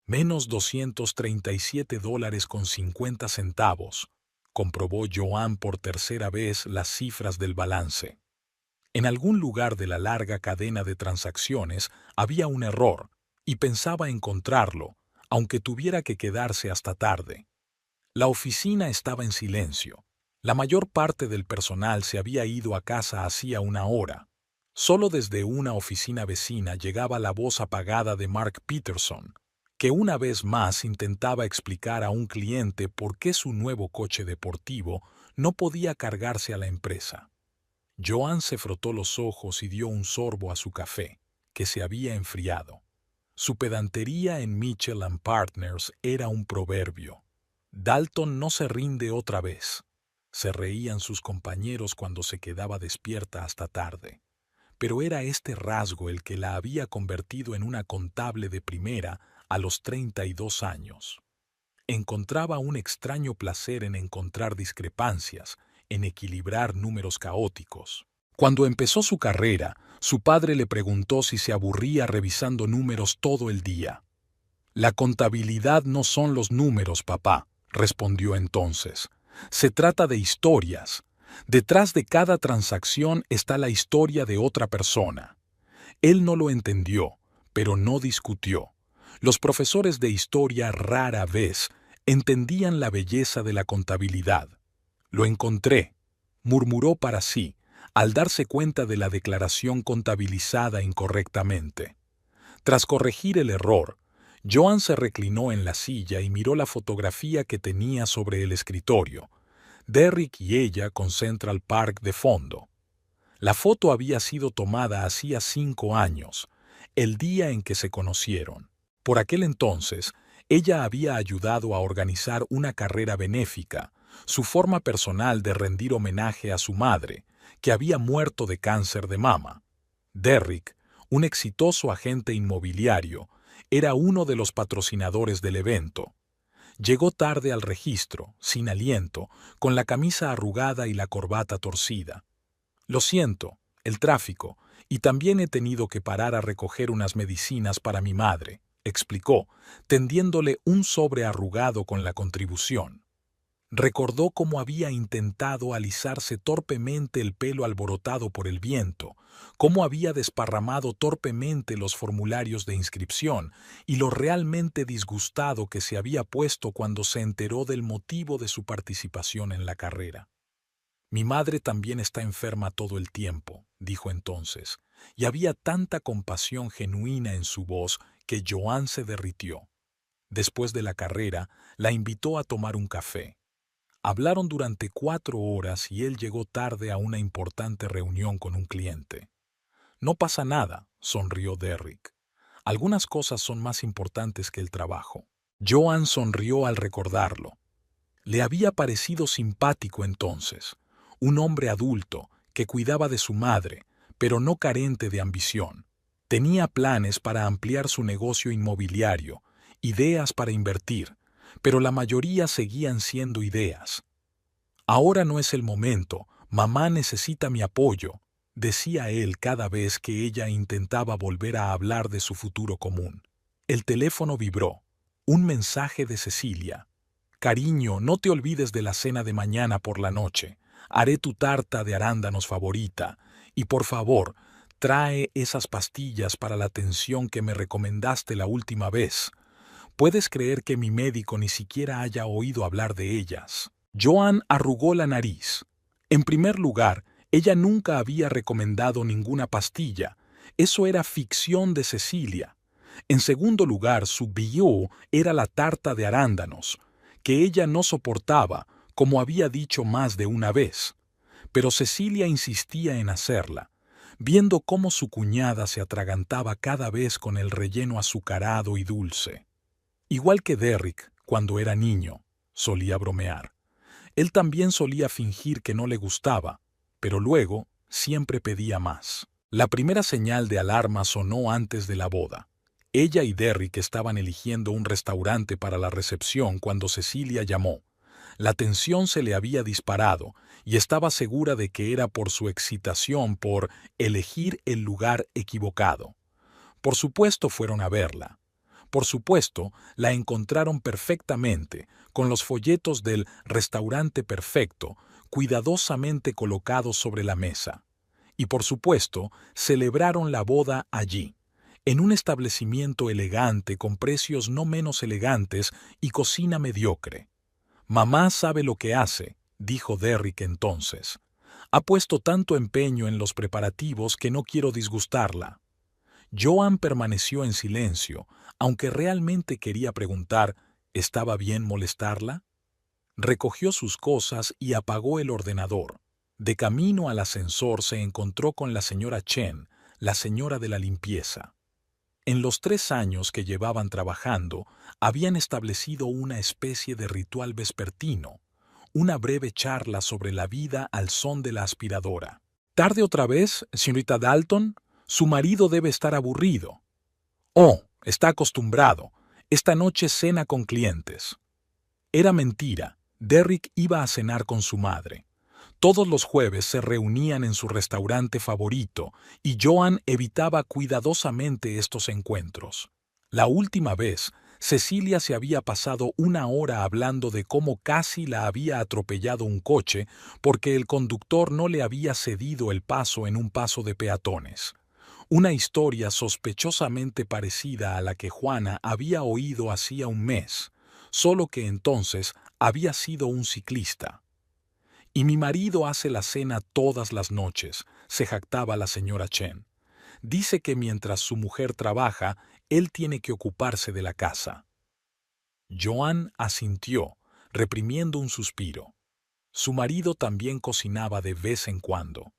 Menos $237.50, comprobó Joan por tercera vez las cifras del balance. En algún lugar de la larga cadena de transacciones había un error, y pensaba encontrarlo, aunque tuviera que quedarse hasta tarde. La oficina estaba en silencio. La mayor parte del personal se había ido a casa hacía una hora. Solo desde una oficina vecina llegaba la voz apagada de Mark Peterson, que una vez más intentaba explicar a un cliente por qué su nuevo coche deportivo no podía cargarse a la empresa. Joan se frotó los ojos y dio un sorbo a su café, que se había enfriado. Su pedantería en Mitchell & Partners era un proverbio. Dalton no se rinde otra vez. Se reían sus compañeros cuando se quedaba despierta hasta tarde. Pero era este rasgo el que la había convertido en una contable de primera a los 32 años. Encontraba un extraño placer en encontrar discrepancias, en equilibrar números caóticos. Cuando empezó su carrera, su padre le preguntó si se aburría revisando números todo el día. «La contabilidad no son los números, papá», respondió entonces. «Se trata de historias. Detrás de cada transacción está la historia de otra persona». Él no lo entendió, pero no discutió. Los profesores de historia rara vez entendían la belleza de la contabilidad. «Lo encontré», murmuró para sí, al darse cuenta de la declaración contabilizada incorrectamente. Tras corregir el error, Joan se reclinó en la silla y miró la fotografía que tenía sobre el escritorio. Derrick y ella con Central Park de fondo. La foto había sido tomada hacía 5 años, el día en que se conocieron. Por aquel entonces, ella había ayudado a organizar una carrera benéfica, su forma personal de rendir homenaje a su madre, que había muerto de cáncer de mama. Derrick, un exitoso agente inmobiliario, era uno de los patrocinadores del evento. Llegó tarde al registro, sin aliento, con la camisa arrugada y la corbata torcida. «Lo siento, el tráfico, y también he tenido que parar a recoger unas medicinas para mi madre», explicó, tendiéndole un sobre arrugado con la contribución. Recordó cómo había intentado alisarse torpemente el pelo alborotado por el viento, cómo había desparramado torpemente los formularios de inscripción y lo realmente disgustado que se había puesto cuando se enteró del motivo de su participación en la carrera. «Mi madre también está enferma todo el tiempo», dijo entonces, y había tanta compasión genuina en su voz que Joan se derritió. Después de la carrera, la invitó a tomar un café. Hablaron durante 4 horas y él llegó tarde a una importante reunión con un cliente. «No pasa nada», sonrió Derrick. «Algunas cosas son más importantes que el trabajo». Joan sonrió al recordarlo. Le había parecido simpático entonces, un hombre adulto que cuidaba de su madre, pero no carente de ambición. Tenía planes para ampliar su negocio inmobiliario, ideas para invertir, pero la mayoría seguían siendo ideas. «Ahora no es el momento, mamá necesita mi apoyo», decía él cada vez que ella intentaba volver a hablar de su futuro común. El teléfono vibró. Un mensaje de Cecilia. «Cariño, no te olvides de la cena de mañana por la noche. Haré tu tarta de arándanos favorita. Y por favor, trae esas pastillas para la tensión que me recomendaste la última vez. ¿Puedes creer que mi médico ni siquiera haya oído hablar de ellas?» Joan arrugó la nariz. En primer lugar, ella nunca había recomendado ninguna pastilla. Eso era ficción de Cecilia. En segundo lugar, su bio era la tarta de arándanos, que ella no soportaba, como había dicho más de una vez. Pero Cecilia insistía en hacerla, viendo cómo su cuñada se atragantaba cada vez con el relleno azucarado y dulce. Igual que Derrick, cuando era niño, solía bromear. Él también solía fingir que no le gustaba, pero luego siempre pedía más. La primera señal de alarma sonó antes de la boda. Ella y Derrick estaban eligiendo un restaurante para la recepción cuando Cecilia llamó. La tensión se le había disparado y estaba segura de que era por su excitación por elegir el lugar equivocado. Por supuesto fueron a verla. Por supuesto, la encontraron perfectamente, con los folletos del restaurante perfecto, cuidadosamente colocados sobre la mesa. Y por supuesto, celebraron la boda allí, en un establecimiento elegante con precios no menos elegantes y cocina mediocre. Mamá sabe lo que hace, dijo Derrick entonces. Ha puesto tanto empeño en los preparativos que no quiero disgustarla. Joan permaneció en silencio, aunque realmente quería preguntar, ¿estaba bien molestarla? Recogió sus cosas y apagó el ordenador. De camino al ascensor se encontró con la señora Chen, la señora de la limpieza. En los 3 años que llevaban trabajando, habían establecido una especie de ritual vespertino, una breve charla sobre la vida al son de la aspiradora. ¿Tarde otra vez, señorita Dalton? Su marido debe estar aburrido. Oh, está acostumbrado. Esta noche cena con clientes. Era mentira. Derrick iba a cenar con su madre. Todos los jueves se reunían en su restaurante favorito y Joan evitaba cuidadosamente estos encuentros. La última vez, Cecilia se había pasado 1 hora hablando de cómo casi la había atropellado un coche porque el conductor no le había cedido el paso en un paso de peatones. Una historia sospechosamente parecida a la que Juana había oído hacía un mes, solo que entonces había sido un ciclista. Y mi marido hace la cena todas las noches, se jactaba la señora Chen. Dice que mientras su mujer trabaja, él tiene que ocuparse de la casa. Joan asintió, reprimiendo un suspiro. Su marido también cocinaba de vez en cuando.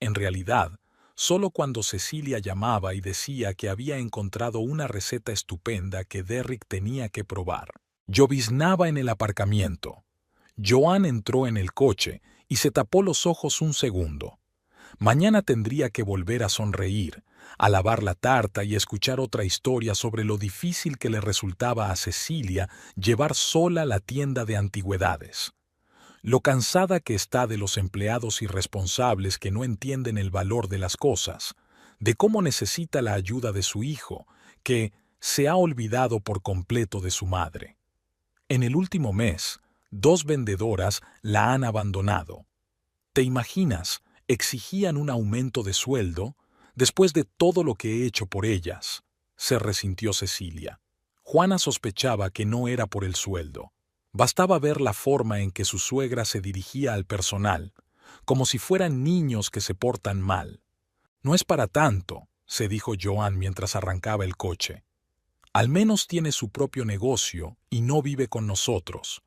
En realidad, solo cuando Cecilia llamaba y decía que había encontrado una receta estupenda que Derrick tenía que probar. Lloviznaba en el aparcamiento. Joan entró en el coche y se tapó los ojos un segundo. Mañana tendría que volver a sonreír, a lavar la tarta y escuchar otra historia sobre lo difícil que le resultaba a Cecilia llevar sola la tienda de antigüedades. Lo cansada que está de los empleados irresponsables que no entienden el valor de las cosas, de cómo necesita la ayuda de su hijo, que se ha olvidado por completo de su madre. En el último mes, 2 vendedoras la han abandonado. ¿Te imaginas? Exigían un aumento de sueldo después de todo lo que he hecho por ellas, se resintió Cecilia. Juana sospechaba que no era por el sueldo. Bastaba ver la forma en que su suegra se dirigía al personal, como si fueran niños que se portan mal. No es para tanto, se dijo Joan mientras arrancaba el coche. Al menos tiene su propio negocio y no vive con nosotros.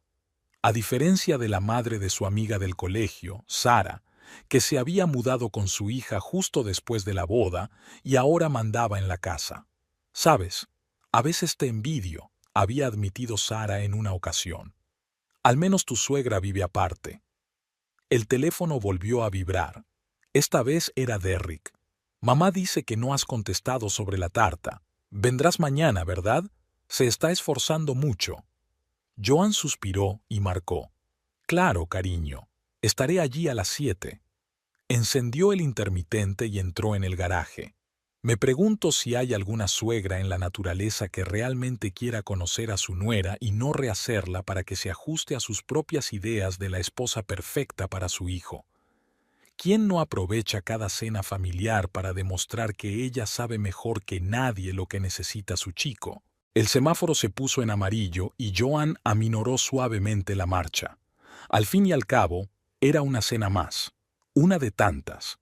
A diferencia de la madre de su amiga del colegio, Sara, que se había mudado con su hija justo después de la boda y ahora mandaba en la casa. «Sabes, a veces te envidio», había admitido Sara en una ocasión. «Al menos tu suegra vive aparte». El teléfono volvió a vibrar. Esta vez era Derrick. «Mamá dice que no has contestado sobre la tarta. Vendrás mañana, ¿verdad? Se está esforzando mucho». Joan suspiró y marcó. «Claro, cariño. Estaré allí a las 7». Encendió el intermitente y entró en el garaje. Me pregunto si hay alguna suegra en la naturaleza que realmente quiera conocer a su nuera y no rehacerla para que se ajuste a sus propias ideas de la esposa perfecta para su hijo. ¿Quién no aprovecha cada cena familiar para demostrar que ella sabe mejor que nadie lo que necesita su chico? El semáforo se puso en amarillo y Joan aminoró suavemente la marcha. Al fin y al cabo, era una cena más, una de tantas.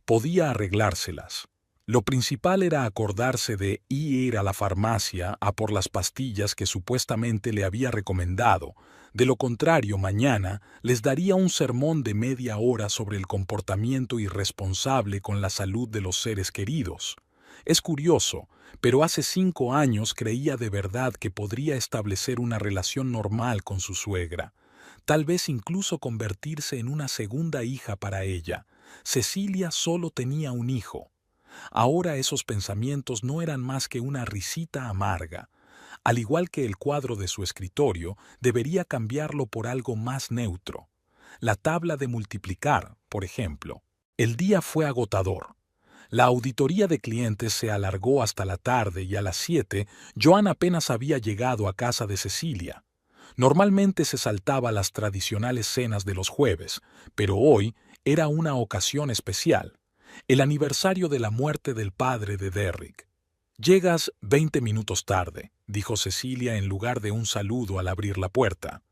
Podía arreglárselas. Lo principal era acordarse de ir a la farmacia a por las pastillas que supuestamente le había recomendado. De lo contrario, mañana les daría un sermón de media hora sobre el comportamiento irresponsable con la salud de los seres queridos. Es curioso, pero hace 5 años creía de verdad que podría establecer una relación normal con su suegra, tal vez incluso convertirse en una segunda hija para ella. Cecilia solo tenía un hijo. Ahora esos pensamientos no eran más que una risita amarga. Al igual que el cuadro de su escritorio, debería cambiarlo por algo más neutro. La tabla de multiplicar, por ejemplo. El día fue agotador. La auditoría de clientes se alargó hasta la tarde y a las 7, Joan apenas había llegado a casa de Cecilia. Normalmente se saltaba las tradicionales cenas de los jueves, pero hoy era una ocasión especial, el aniversario de la muerte del padre de Derrick. «Llegas 20 minutos tarde», dijo Cecilia en lugar de un saludo al abrir la puerta.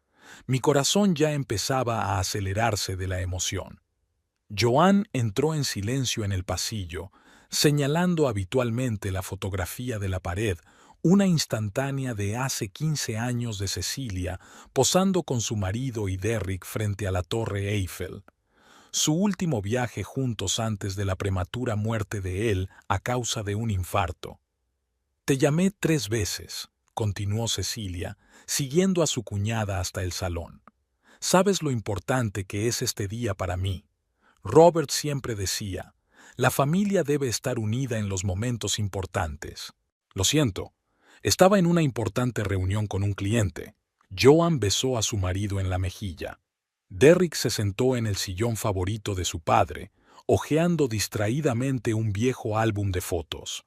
Mi corazón ya empezaba a acelerarse de la emoción. Joan entró en silencio en el pasillo, señalando habitualmente la fotografía de la pared, una instantánea de hace 15 años de Cecilia posando con su marido y Derrick frente a la Torre Eiffel. Su último viaje juntos antes de la prematura muerte de él a causa de un infarto. «Te llamé 3 veces», continuó Cecilia, siguiendo a su cuñada hasta el salón. «Sabes lo importante que es este día para mí. Robert siempre decía, la familia debe estar unida en los momentos importantes. Lo siento, estaba en una importante reunión con un cliente». Joan besó a su marido en la mejilla. Derrick se sentó en el sillón favorito de su padre, hojeando distraídamente un viejo álbum de fotos.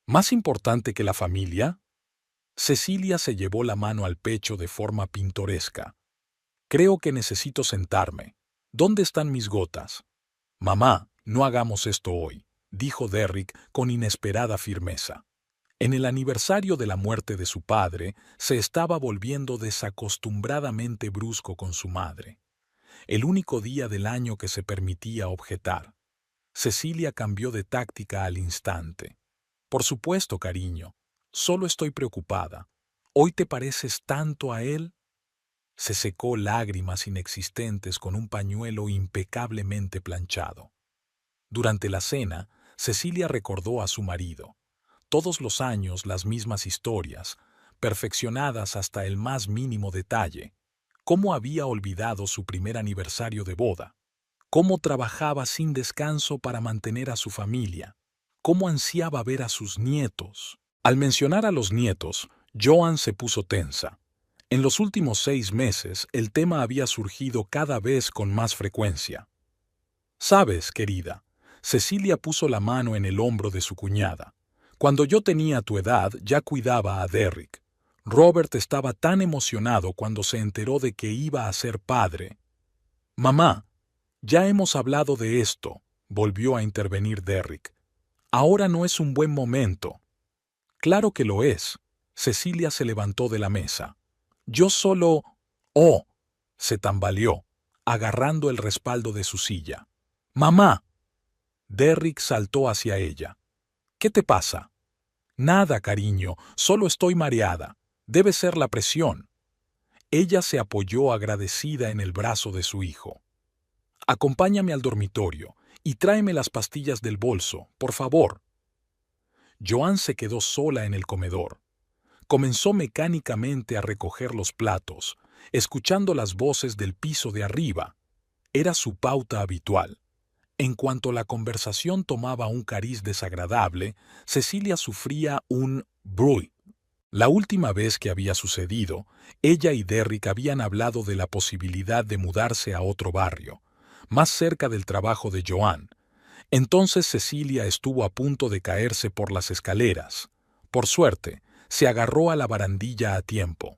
¿Más importante que la familia? Cecilia se llevó la mano al pecho de forma pintoresca. «Creo que necesito sentarme. ¿Dónde están mis gotas?» «Mamá, no hagamos esto hoy», dijo Derrick con inesperada firmeza. En el aniversario de la muerte de su padre, se estaba volviendo desacostumbradamente brusco con su madre. El único día del año que se permitía objetar. Cecilia cambió de táctica al instante. «Por supuesto, cariño. Solo estoy preocupada. ¿Hoy te pareces tanto a él?» Se secó lágrimas inexistentes con un pañuelo impecablemente planchado. Durante la cena, Cecilia recordó a su marido. Todos los años las mismas historias, perfeccionadas hasta el más mínimo detalle. Cómo había olvidado su primer aniversario de boda. Cómo trabajaba sin descanso para mantener a su familia. Cómo ansiaba ver a sus nietos. Al mencionar a los nietos, Joan se puso tensa. En los últimos 6 meses, el tema había surgido cada vez con más frecuencia. «Sabes, querida», Cecilia puso la mano en el hombro de su cuñada. «Cuando yo tenía tu edad, ya cuidaba a Derrick. Robert estaba tan emocionado cuando se enteró de que iba a ser padre». «Mamá, ya hemos hablado de esto», volvió a intervenir Derrick. «Ahora no es un buen momento». «Claro que lo es». Cecilia se levantó de la mesa. «Yo solo...» «Oh», se tambaleó, agarrando el respaldo de su silla. «Mamá». Derrick saltó hacia ella. «¿Qué te pasa?» «Nada, cariño, solo estoy mareada. Debe ser la presión». Ella se apoyó agradecida en el brazo de su hijo. «Acompáñame al dormitorio y tráeme las pastillas del bolso, por favor». Joan se quedó sola en el comedor. Comenzó mecánicamente a recoger los platos, escuchando las voces del piso de arriba. Era su pauta habitual. En cuanto la conversación tomaba un cariz desagradable, Cecilia sufría un bruit. La última vez que había sucedido, ella y Derrick habían hablado de la posibilidad de mudarse a otro barrio, más cerca del trabajo de Joan. Entonces Cecilia estuvo a punto de caerse por las escaleras. Por suerte, se agarró a la barandilla a tiempo.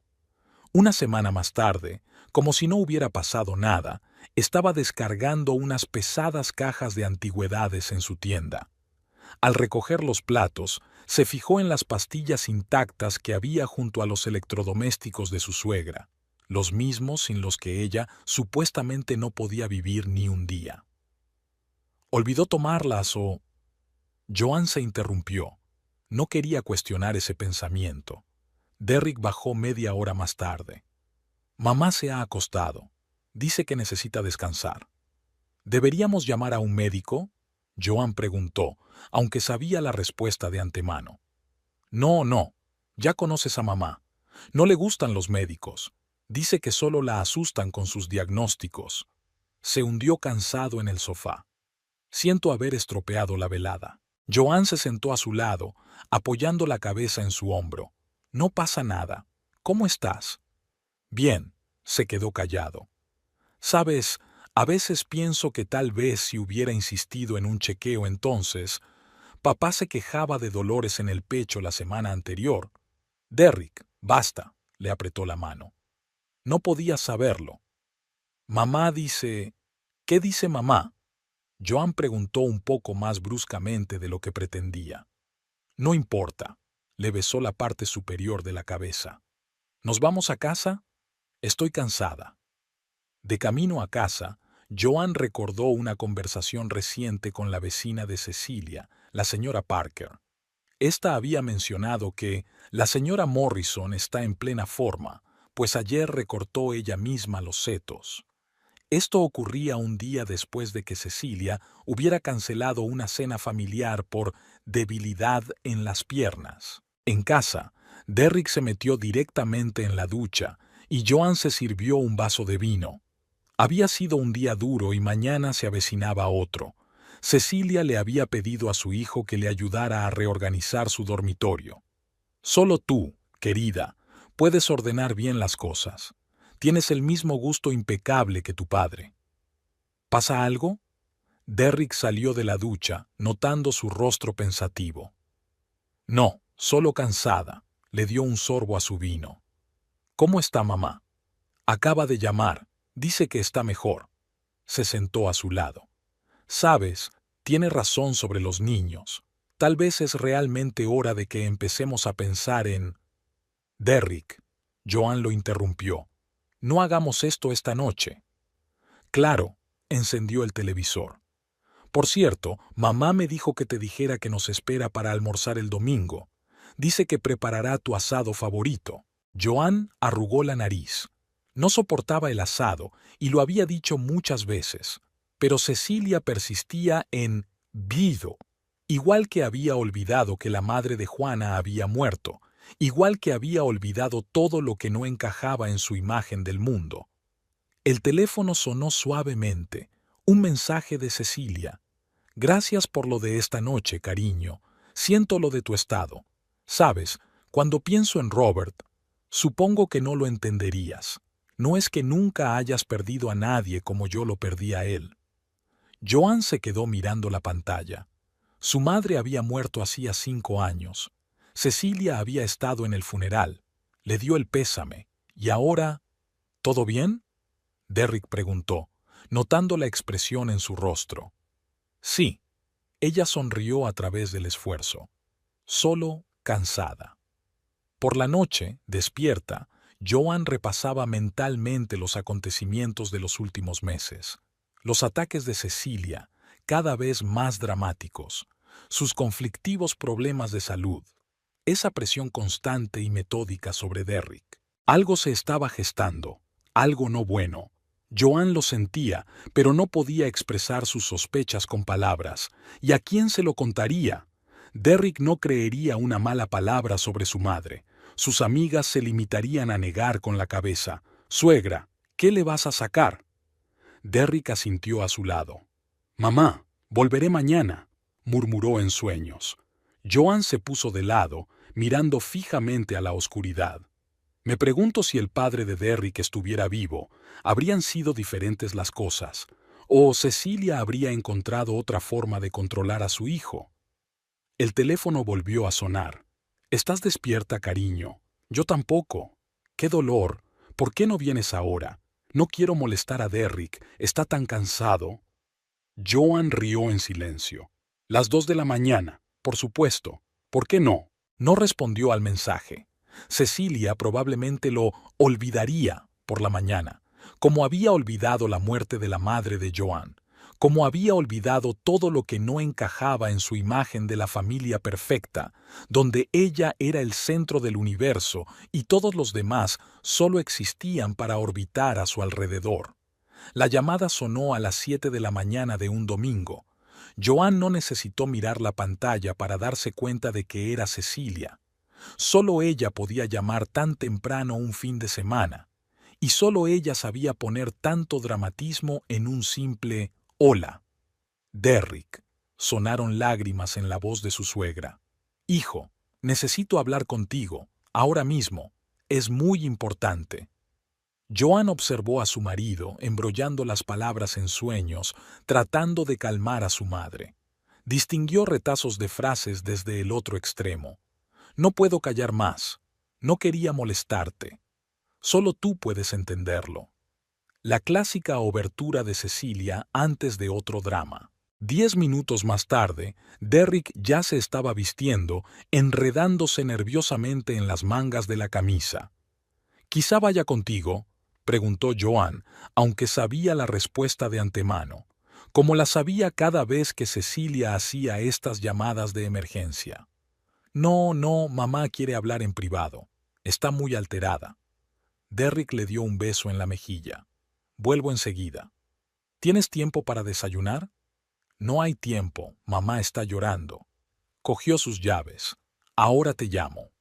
Una semana más tarde, como si no hubiera pasado nada, estaba descargando unas pesadas cajas de antigüedades en su tienda. Al recoger los platos, se fijó en las pastillas intactas que había junto a los electrodomésticos de su suegra, los mismos sin los que ella supuestamente no podía vivir ni un día. ¿Olvidó tomarlas o...? Joan se interrumpió. No quería cuestionar ese pensamiento. Derrick bajó media hora más tarde. «Mamá se ha acostado. Dice que necesita descansar». «¿Deberíamos llamar a un médico?», Joan preguntó, aunque sabía la respuesta de antemano. «No, no. Ya conoces a mamá. No le gustan los médicos. Dice que solo la asustan con sus diagnósticos». Se hundió cansado en el sofá. «Siento haber estropeado la velada». Joan se sentó a su lado, apoyando la cabeza en su hombro. «No pasa nada. ¿Cómo estás?» «Bien», se quedó callado. «Sabes, a veces pienso que tal vez si hubiera insistido en un chequeo entonces, Papá se quejaba de dolores en el pecho la semana anterior. Derrick, basta, le apretó la mano. No podías saberlo. Mamá dice... ¿Qué dice mamá? Joan preguntó un poco más bruscamente de lo que pretendía. No importa. Le besó la parte superior de la cabeza. ¿Nos vamos a casa? Estoy cansada. De camino a casa, Joan recordó una conversación reciente con la vecina de Cecilia, la señora Parker. Esta había mencionado que la señora Morrison está en plena forma, pues ayer recortó ella misma los setos. Esto ocurría un día después de que Cecilia hubiera cancelado una cena familiar por debilidad en las piernas. En casa, Derrick se metió directamente en la ducha y Joan se sirvió un vaso de vino. Había sido un día duro y mañana se avecinaba otro. Cecilia le había pedido a su hijo que le ayudara a reorganizar su dormitorio. Solo tú, querida, puedes ordenar bien las cosas. Tienes el mismo gusto impecable que tu padre. ¿Pasa algo? Derrick salió de la ducha, notando su rostro pensativo. No, solo cansada. Le dio un sorbo a su vino. ¿Cómo está mamá? Acaba de llamar. Dice que está mejor. Se sentó a su lado. Sabes, tiene razón sobre los niños. Tal vez es realmente hora de que empecemos a pensar en... Derrick. Joan lo interrumpió. No hagamos esto esta noche. Claro, encendió el televisor. Por cierto, mamá me dijo que te dijera que nos espera para almorzar el domingo. Dice que preparará tu asado favorito. Joan arrugó la nariz. No soportaba el asado y lo había dicho muchas veces, pero Cecilia persistía en vido, igual que había olvidado que la madre de Juana había muerto, igual que había olvidado todo lo que no encajaba en su imagen del mundo. El teléfono sonó suavemente, un mensaje de Cecilia. Gracias por lo de esta noche, cariño. Siento lo de tu estado. Sabes, cuando pienso en Robert, supongo que no lo entenderías. No es que nunca hayas perdido a nadie como yo lo perdí a él. Joan se quedó mirando la pantalla. Su madre había muerto hacía 5 años. Cecilia había estado en el funeral. Le dio el pésame. ¿Y ahora? ¿Todo bien? Derrick preguntó, notando la expresión en su rostro. Sí. Ella sonrió a través del esfuerzo. Solo cansada. Por la noche, despierta, Joan repasaba mentalmente los acontecimientos de los últimos meses. Los ataques de Cecilia, cada vez más dramáticos. Sus conflictivos problemas de salud. Esa presión constante y metódica sobre Derrick. Algo se estaba gestando, algo no bueno. Joan lo sentía, pero no podía expresar sus sospechas con palabras. ¿Y a quién se lo contaría? Derrick no creería una mala palabra sobre su madre. Sus amigas se limitarían a negar con la cabeza. «Suegra, ¿qué le vas a sacar?» Derrick asintió a su lado. «Mamá, volveré mañana», murmuró en sueños. Joan se puso de lado, mirando fijamente a la oscuridad. Me pregunto si el padre de Derrick estuviera vivo, habrían sido diferentes las cosas, o Cecilia habría encontrado otra forma de controlar a su hijo. El teléfono volvió a sonar. «¿Estás despierta, cariño?» «Yo tampoco». «Qué dolor. ¿Por qué no vienes ahora? No quiero molestar a Derrick. Está tan cansado». Joan rió en silencio. «Las 2 de la mañana, por supuesto. ¿Por qué no?» No respondió al mensaje. Cecilia probablemente lo olvidaría por la mañana, como había olvidado la muerte de la madre de Joan, como había olvidado todo lo que no encajaba en su imagen de la familia perfecta, donde ella era el centro del universo y todos los demás solo existían para orbitar a su alrededor. La llamada sonó a las 7 de la mañana de un domingo. Joan no necesitó mirar la pantalla para darse cuenta de que era Cecilia. Solo ella podía llamar tan temprano un fin de semana, y solo ella sabía poner tanto dramatismo en un simple «Hola». «Derrick», sonaron lágrimas en la voz de su suegra. «Hijo, necesito hablar contigo, ahora mismo. Es muy importante». Joan observó a su marido embrollando las palabras en sueños, tratando de calmar a su madre. Distinguió retazos de frases desde el otro extremo. No puedo callar más. No quería molestarte. Solo tú puedes entenderlo. La clásica obertura de Cecilia antes de otro drama. 10 minutos más tarde, Derrick ya se estaba vistiendo, enredándose nerviosamente en las mangas de la camisa. «¿Quizá vaya contigo?», preguntó Joan, aunque sabía la respuesta de antemano, como la sabía cada vez que Cecilia hacía estas llamadas de emergencia. «No, no, mamá quiere hablar en privado. Está muy alterada». Derrick le dio un beso en la mejilla. «Vuelvo enseguida». «¿Tienes tiempo para desayunar?» «No hay tiempo, mamá está llorando». Cogió sus llaves. «Ahora te llamo».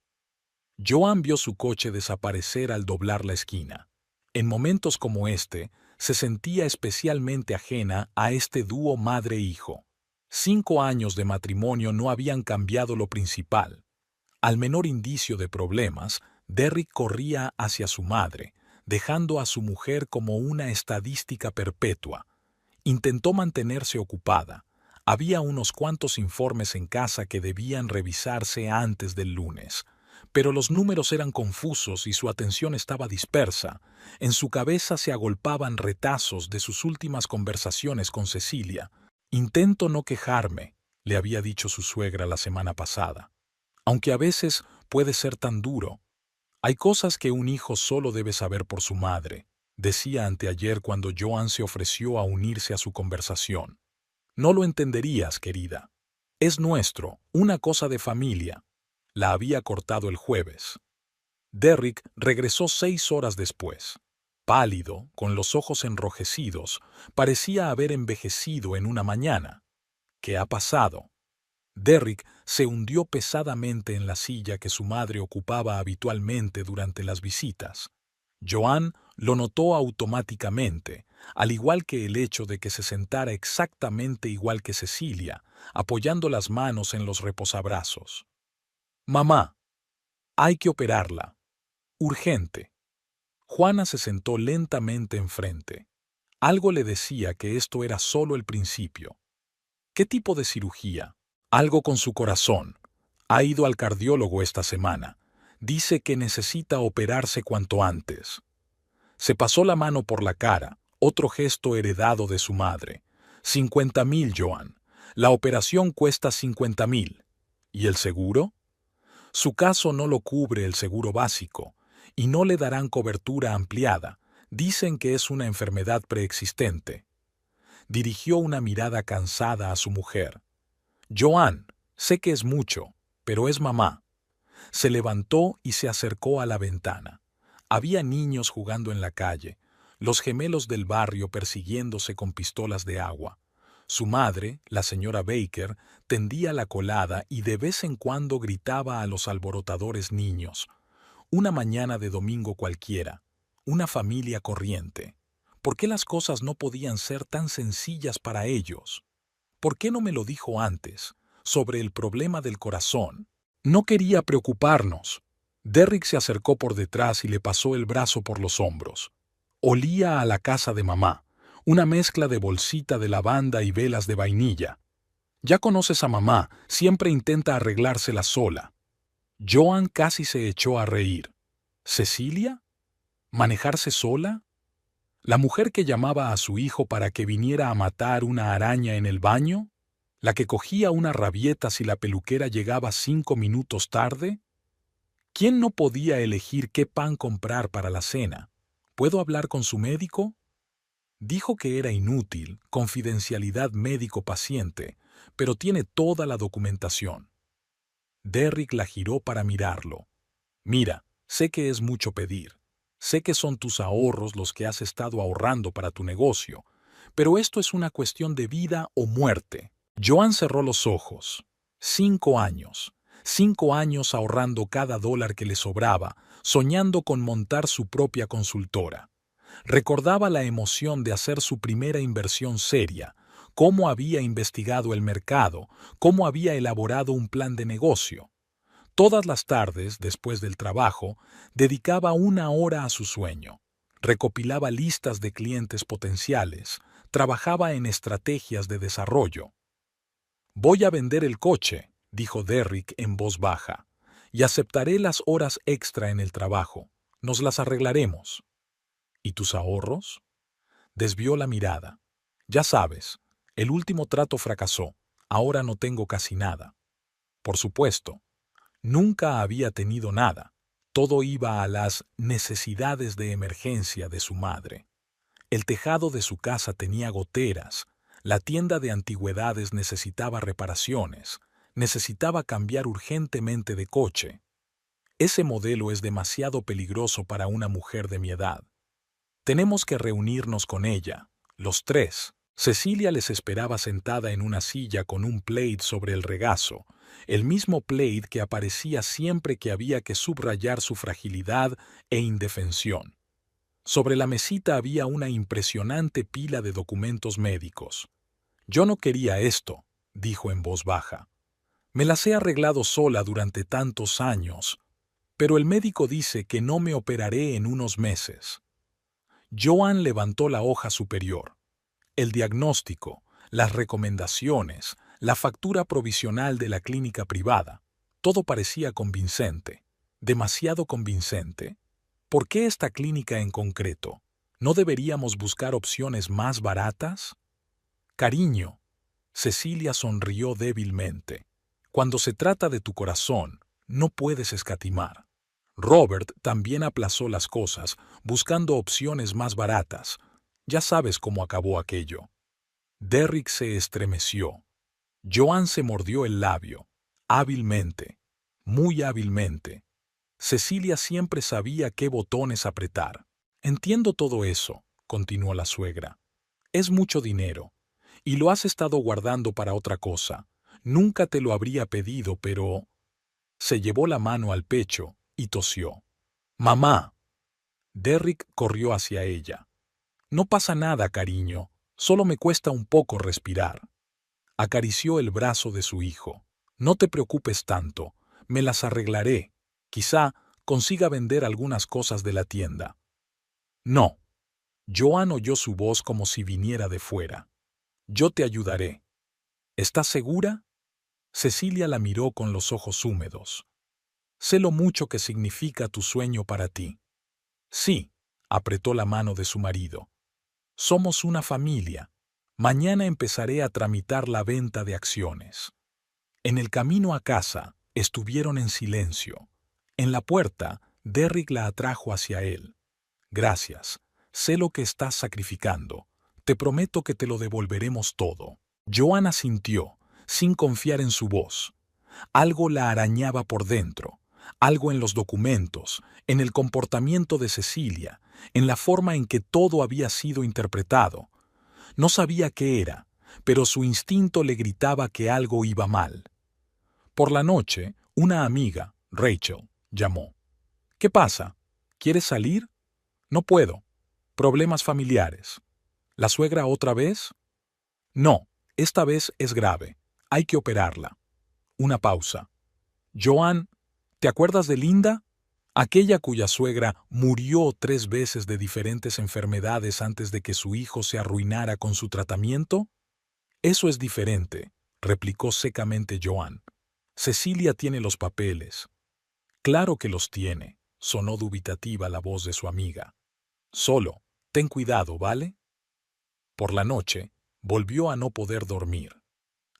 Joan vio su coche desaparecer al doblar la esquina. En momentos como este, se sentía especialmente ajena a este dúo madre-hijo. 5 años de matrimonio no habían cambiado lo principal. Al menor indicio de problemas, Derrick corría hacia su madre, dejando a su mujer como una estadística perpetua. Intentó mantenerse ocupada. Había unos cuantos informes en casa que debían revisarse antes del lunes. Pero los números eran confusos y su atención estaba dispersa. En su cabeza se agolpaban retazos de sus últimas conversaciones con Cecilia. «Intento no quejarme», le había dicho su suegra la semana pasada. «Aunque a veces puede ser tan duro. Hay cosas que un hijo solo debe saber por su madre», decía anteayer cuando Joan se ofreció a unirse a su conversación. «No lo entenderías, querida. Es nuestro, una cosa de familia». La había cortado el jueves. Derrick regresó 6 horas después. Pálido, con los ojos enrojecidos, parecía haber envejecido en una mañana. «¿Qué ha pasado?». Derrick se hundió pesadamente en la silla que su madre ocupaba habitualmente durante las visitas. Joan lo notó automáticamente, al igual que el hecho de que se sentara exactamente igual que Cecilia, apoyando las manos en los reposabrazos. «Mamá, hay que operarla. Urgente». Juana se sentó lentamente enfrente. Algo le decía que esto era solo el principio. «¿Qué tipo de cirugía?». «Algo con su corazón. Ha ido al cardiólogo esta semana. Dice que necesita operarse cuanto antes». Se pasó la mano por la cara, otro gesto heredado de su madre. 50.000, Joan. La operación cuesta 50.000. ¿Y el seguro? Su caso no lo cubre el seguro básico, y no le darán cobertura ampliada. Dicen que es una enfermedad preexistente. Dirigió una mirada cansada a su mujer. «Joan, sé que es mucho, pero es mamá». Se levantó y se acercó a la ventana. Había niños jugando en la calle, los gemelos del barrio persiguiéndose con pistolas de agua. Su madre, la señora Baker, tendía la colada y de vez en cuando gritaba a los alborotadores niños. Una mañana de domingo cualquiera, una familia corriente. ¿Por qué las cosas no podían ser tan sencillas para ellos? ¿Por qué no me lo dijo antes, sobre el problema del corazón? No quería preocuparnos. Derrick se acercó por detrás y le pasó el brazo por los hombros. Olía a la casa de mamá, una mezcla de bolsita de lavanda y velas de vainilla. «Ya conoces a mamá, siempre intenta arreglársela sola». Joan casi se echó a reír. ¿Cecilia? ¿Manejarse sola? ¿La mujer que llamaba a su hijo para que viniera a matar una araña en el baño? ¿La que cogía una rabieta si la peluquera llegaba 5 minutos tarde? ¿Quién no podía elegir qué pan comprar para la cena? ¿Puedo hablar con su médico? Dijo que era inútil, confidencialidad médico-paciente, pero tiene toda la documentación. Derrick la giró para mirarlo. «Mira, sé que es mucho pedir. Sé que son tus ahorros los que has estado ahorrando para tu negocio, pero esto es una cuestión de vida o muerte». Joan cerró los ojos. 5 años. 5 años ahorrando cada dólar que le sobraba, soñando con montar su propia consultora. Recordaba la emoción de hacer su primera inversión seria, cómo había investigado el mercado, cómo había elaborado un plan de negocio. Todas las tardes, después del trabajo, dedicaba 1 hora a su sueño. Recopilaba listas de clientes potenciales, trabajaba en estrategias de desarrollo. Voy a vender el coche, dijo Derrick en voz baja, y aceptaré las horas extra en el trabajo. Nos las arreglaremos. ¿Y tus ahorros? Desvió la mirada. Ya sabes, el último trato fracasó. Ahora no tengo casi nada. Por supuesto, nunca había tenido nada. Todo iba a las necesidades de emergencia de su madre. El tejado de su casa tenía goteras, la tienda de antigüedades necesitaba reparaciones, necesitaba cambiar urgentemente de coche. Ese modelo es demasiado peligroso para una mujer de mi edad. Tenemos que reunirnos con ella, los tres. Cecilia les esperaba sentada en una silla con un plaid sobre el regazo, el mismo plaid que aparecía siempre que había que subrayar su fragilidad e indefensión. Sobre la mesita había una impresionante pila de documentos médicos. «Yo no quería esto», dijo en voz baja. «Me las he arreglado sola durante tantos años, pero el médico dice que no me operaré en unos meses». Joan levantó la hoja superior. El diagnóstico, las recomendaciones, la factura provisional de la clínica privada, todo parecía convincente, demasiado convincente. ¿Por qué esta clínica en concreto? ¿No deberíamos buscar opciones más baratas? Cariño, Cecilia sonrió débilmente. Cuando se trata de tu corazón, no puedes escatimar. Robert también aplazó las cosas, buscando opciones más baratas. Ya sabes cómo acabó aquello. Derrick se estremeció. Joan se mordió el labio, hábilmente, muy hábilmente. Cecilia siempre sabía qué botones apretar. Entiendo todo eso, continuó la suegra. Es mucho dinero, y lo has estado guardando para otra cosa. Nunca te lo habría pedido, pero... Se llevó la mano al pecho y tosió. «Mamá». Derrick corrió hacia ella. «No pasa nada, cariño, solo me cuesta un poco respirar». Acarició el brazo de su hijo. «No te preocupes tanto, me las arreglaré. Quizá consiga vender algunas cosas de la tienda». «No». Joan oyó su voz como si viniera de fuera. «Yo te ayudaré». «¿Estás segura?» Cecilia la miró con los ojos húmedos. «Sé lo mucho que significa tu sueño para ti». «Sí», apretó la mano de su marido. «Somos una familia. Mañana empezaré a tramitar la venta de acciones». En el camino a casa, estuvieron en silencio. En la puerta, Derrick la atrajo hacia él. «Gracias. Sé lo que estás sacrificando. Te prometo que te lo devolveremos todo». Joan asintió, sin confiar en su voz. Algo la arañaba por dentro. Algo en los documentos, en el comportamiento de Cecilia, en la forma en que todo había sido interpretado. No sabía qué era, pero su instinto le gritaba que algo iba mal. Por la noche, una amiga, Rachel, llamó. «¿Qué pasa? ¿Quieres salir?» «No puedo. Problemas familiares». «¿La suegra otra vez?» «No, esta vez es grave. Hay que operarla». Una pausa. «Joan, ¿te acuerdas de Linda? Aquella cuya suegra murió 3 veces de diferentes enfermedades antes de que su hijo se arruinara con su tratamiento». «Eso es diferente», replicó secamente Joan. «Cecilia tiene los papeles». «Claro que los tiene», sonó dubitativa la voz de su amiga. «Solo, ten cuidado, ¿vale?» Por la noche, volvió a no poder dormir.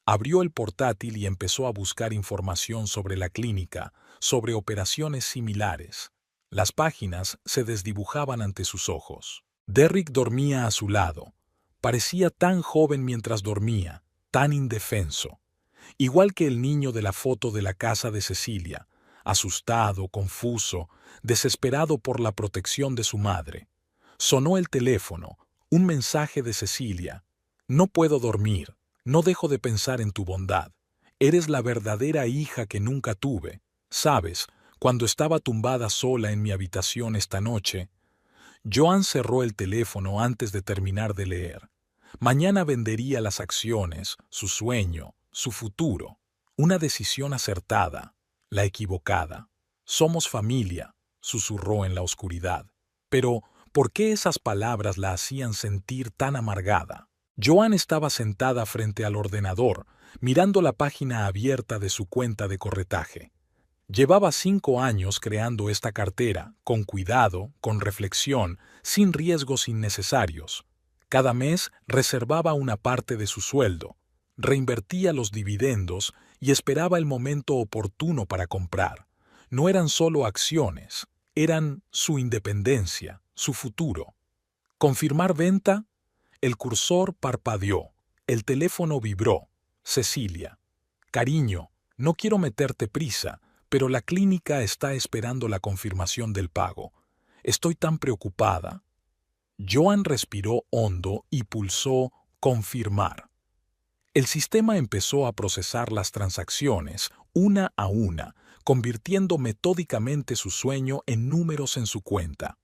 Abrió el portátil y empezó a buscar información sobre la clínica, sobre operaciones similares. Las páginas se desdibujaban ante sus ojos. Derrick dormía a su lado. Parecía tan joven mientras dormía, tan indefenso. Igual que el niño de la foto de la casa de Cecilia, asustado, confuso, desesperado por la protección de su madre. Sonó el teléfono, un mensaje de Cecilia. «No puedo dormir. No dejo de pensar en tu bondad. Eres la verdadera hija que nunca tuve. ¿Sabes? Cuando estaba tumbada sola en mi habitación esta noche». Joan cerró el teléfono antes de terminar de leer. Mañana vendería las acciones, su sueño, su futuro. Una decisión acertada, la equivocada. «Somos familia», susurró en la oscuridad. Pero, ¿por qué esas palabras la hacían sentir tan amargada? Joan estaba sentada frente al ordenador, mirando la página abierta de su cuenta de corretaje. Llevaba 5 años creando esta cartera, con cuidado, con reflexión, sin riesgos innecesarios. Cada mes reservaba una parte de su sueldo, reinvertía los dividendos y esperaba el momento oportuno para comprar. No eran solo acciones, eran su independencia, su futuro. ¿Confirmar venta? El cursor parpadeó, el teléfono vibró. Cecilia. Cariño, no quiero meterte prisa, pero la clínica está esperando la confirmación del pago. Estoy tan preocupada. Joan respiró hondo y pulsó confirmar. El sistema empezó a procesar las transacciones, una a una, convirtiendo metódicamente su sueño en números en su cuenta.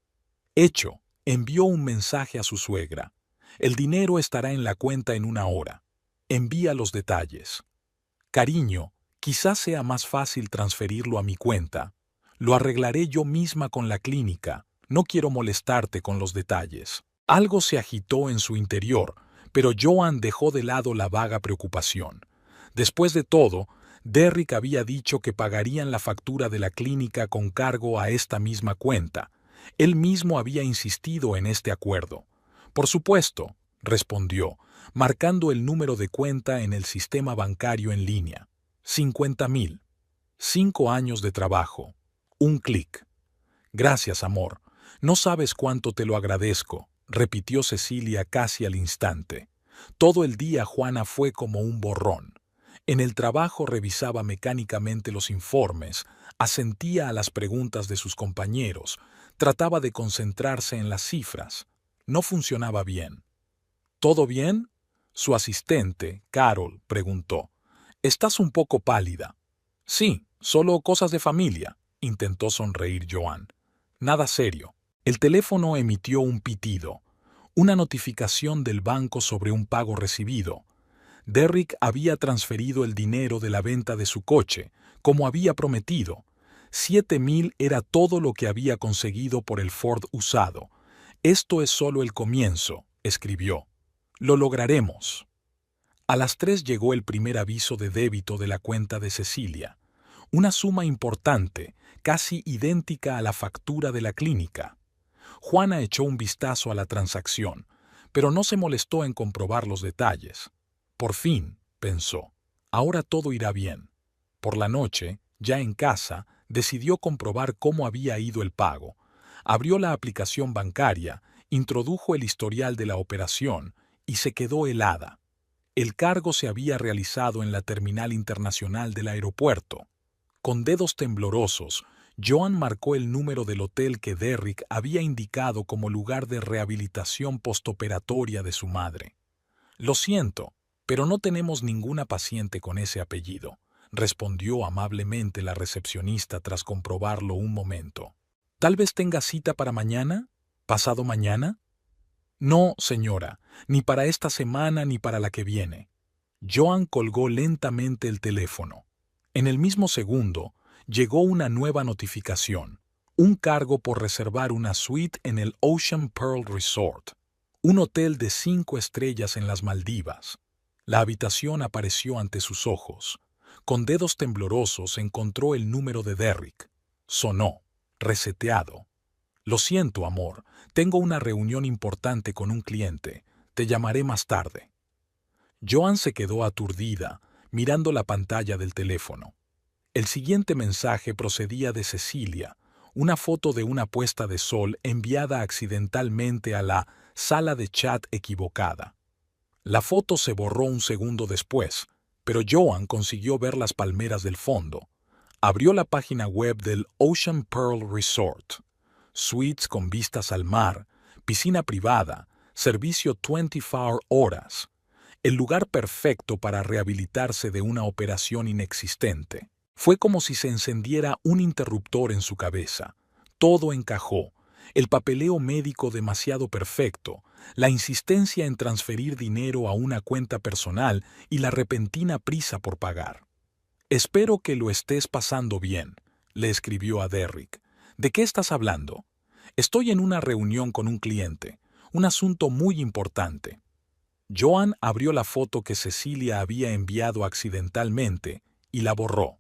Hecho, envió un mensaje a su suegra. El dinero estará en la cuenta en 1 hora. Envía los detalles. Cariño, quizás sea más fácil transferirlo a mi cuenta. Lo arreglaré yo misma con la clínica. No quiero molestarte con los detalles. Algo se agitó en su interior, pero Joan dejó de lado la vaga preocupación. Después de todo, Derrick había dicho que pagarían la factura de la clínica con cargo a esta misma cuenta. Él mismo había insistido en este acuerdo. Por supuesto, respondió, marcando el número de cuenta en el sistema bancario en línea. 50.000. 5 años de trabajo. Un clic. Gracias, amor. No sabes cuánto te lo agradezco, repitió Cecilia casi al instante. Todo el día Juana fue como un borrón. En el trabajo revisaba mecánicamente los informes, asentía a las preguntas de sus compañeros, trataba de concentrarse en las cifras. No funcionaba bien. ¿Todo bien? Su asistente, Carol, preguntó. Estás un poco pálida. Sí, solo cosas de familia, intentó sonreír Joan. Nada serio. El teléfono emitió un pitido, una notificación del banco sobre un pago recibido. Derrick había transferido el dinero de la venta de su coche, como había prometido. 7.000 era todo lo que había conseguido por el Ford usado. Esto es solo el comienzo, escribió. Lo lograremos. A las 3 llegó el primer aviso de débito de la cuenta de Cecilia. Una suma importante, casi idéntica a la factura de la clínica. Juana echó un vistazo a la transacción, pero no se molestó en comprobar los detalles. Por fin, pensó, ahora todo irá bien. Por la noche, ya en casa, decidió comprobar cómo había ido el pago. Abrió la aplicación bancaria, introdujo el historial de la operación y se quedó helada. El cargo se había realizado en la terminal internacional del aeropuerto. Con dedos temblorosos, Joan marcó el número del hotel que Derrick había indicado como lugar de rehabilitación postoperatoria de su madre. Lo siento, pero no tenemos ninguna paciente con ese apellido, respondió amablemente la recepcionista tras comprobarlo un momento. ¿Tal vez tenga cita para mañana? ¿Pasado mañana? No, señora, ni para esta semana ni para la que viene. Joan colgó lentamente el teléfono. En el mismo segundo, llegó una nueva notificación. Un cargo por reservar una suite en el Ocean Pearl Resort, un hotel de 5 estrellas en las Maldivas. La habitación apareció ante sus ojos. Con dedos temblorosos encontró el número de Derrick. Sonó, reseteado. Lo siento, amor, tengo una reunión importante con un cliente. Te llamaré más tarde. Joan se quedó aturdida, mirando la pantalla del teléfono. El siguiente mensaje procedía de Cecilia, una foto de una puesta de sol enviada accidentalmente a la sala de chat equivocada. La foto se borró un segundo después, pero Joan consiguió ver las palmeras del fondo. Abrió la página web del Ocean Pearl Resort. Suites con vistas al mar, piscina privada, servicio 24 horas. El lugar perfecto para rehabilitarse de una operación inexistente. Fue como si se encendiera un interruptor en su cabeza. Todo encajó. El papeleo médico demasiado perfecto, la insistencia en transferir dinero a una cuenta personal y la repentina prisa por pagar. «Espero que lo estés pasando bien», le escribió a Derrick. «¿De qué estás hablando?» «Estoy en una reunión con un cliente, un asunto muy importante». Joan abrió la foto que Cecilia había enviado accidentalmente y la borró.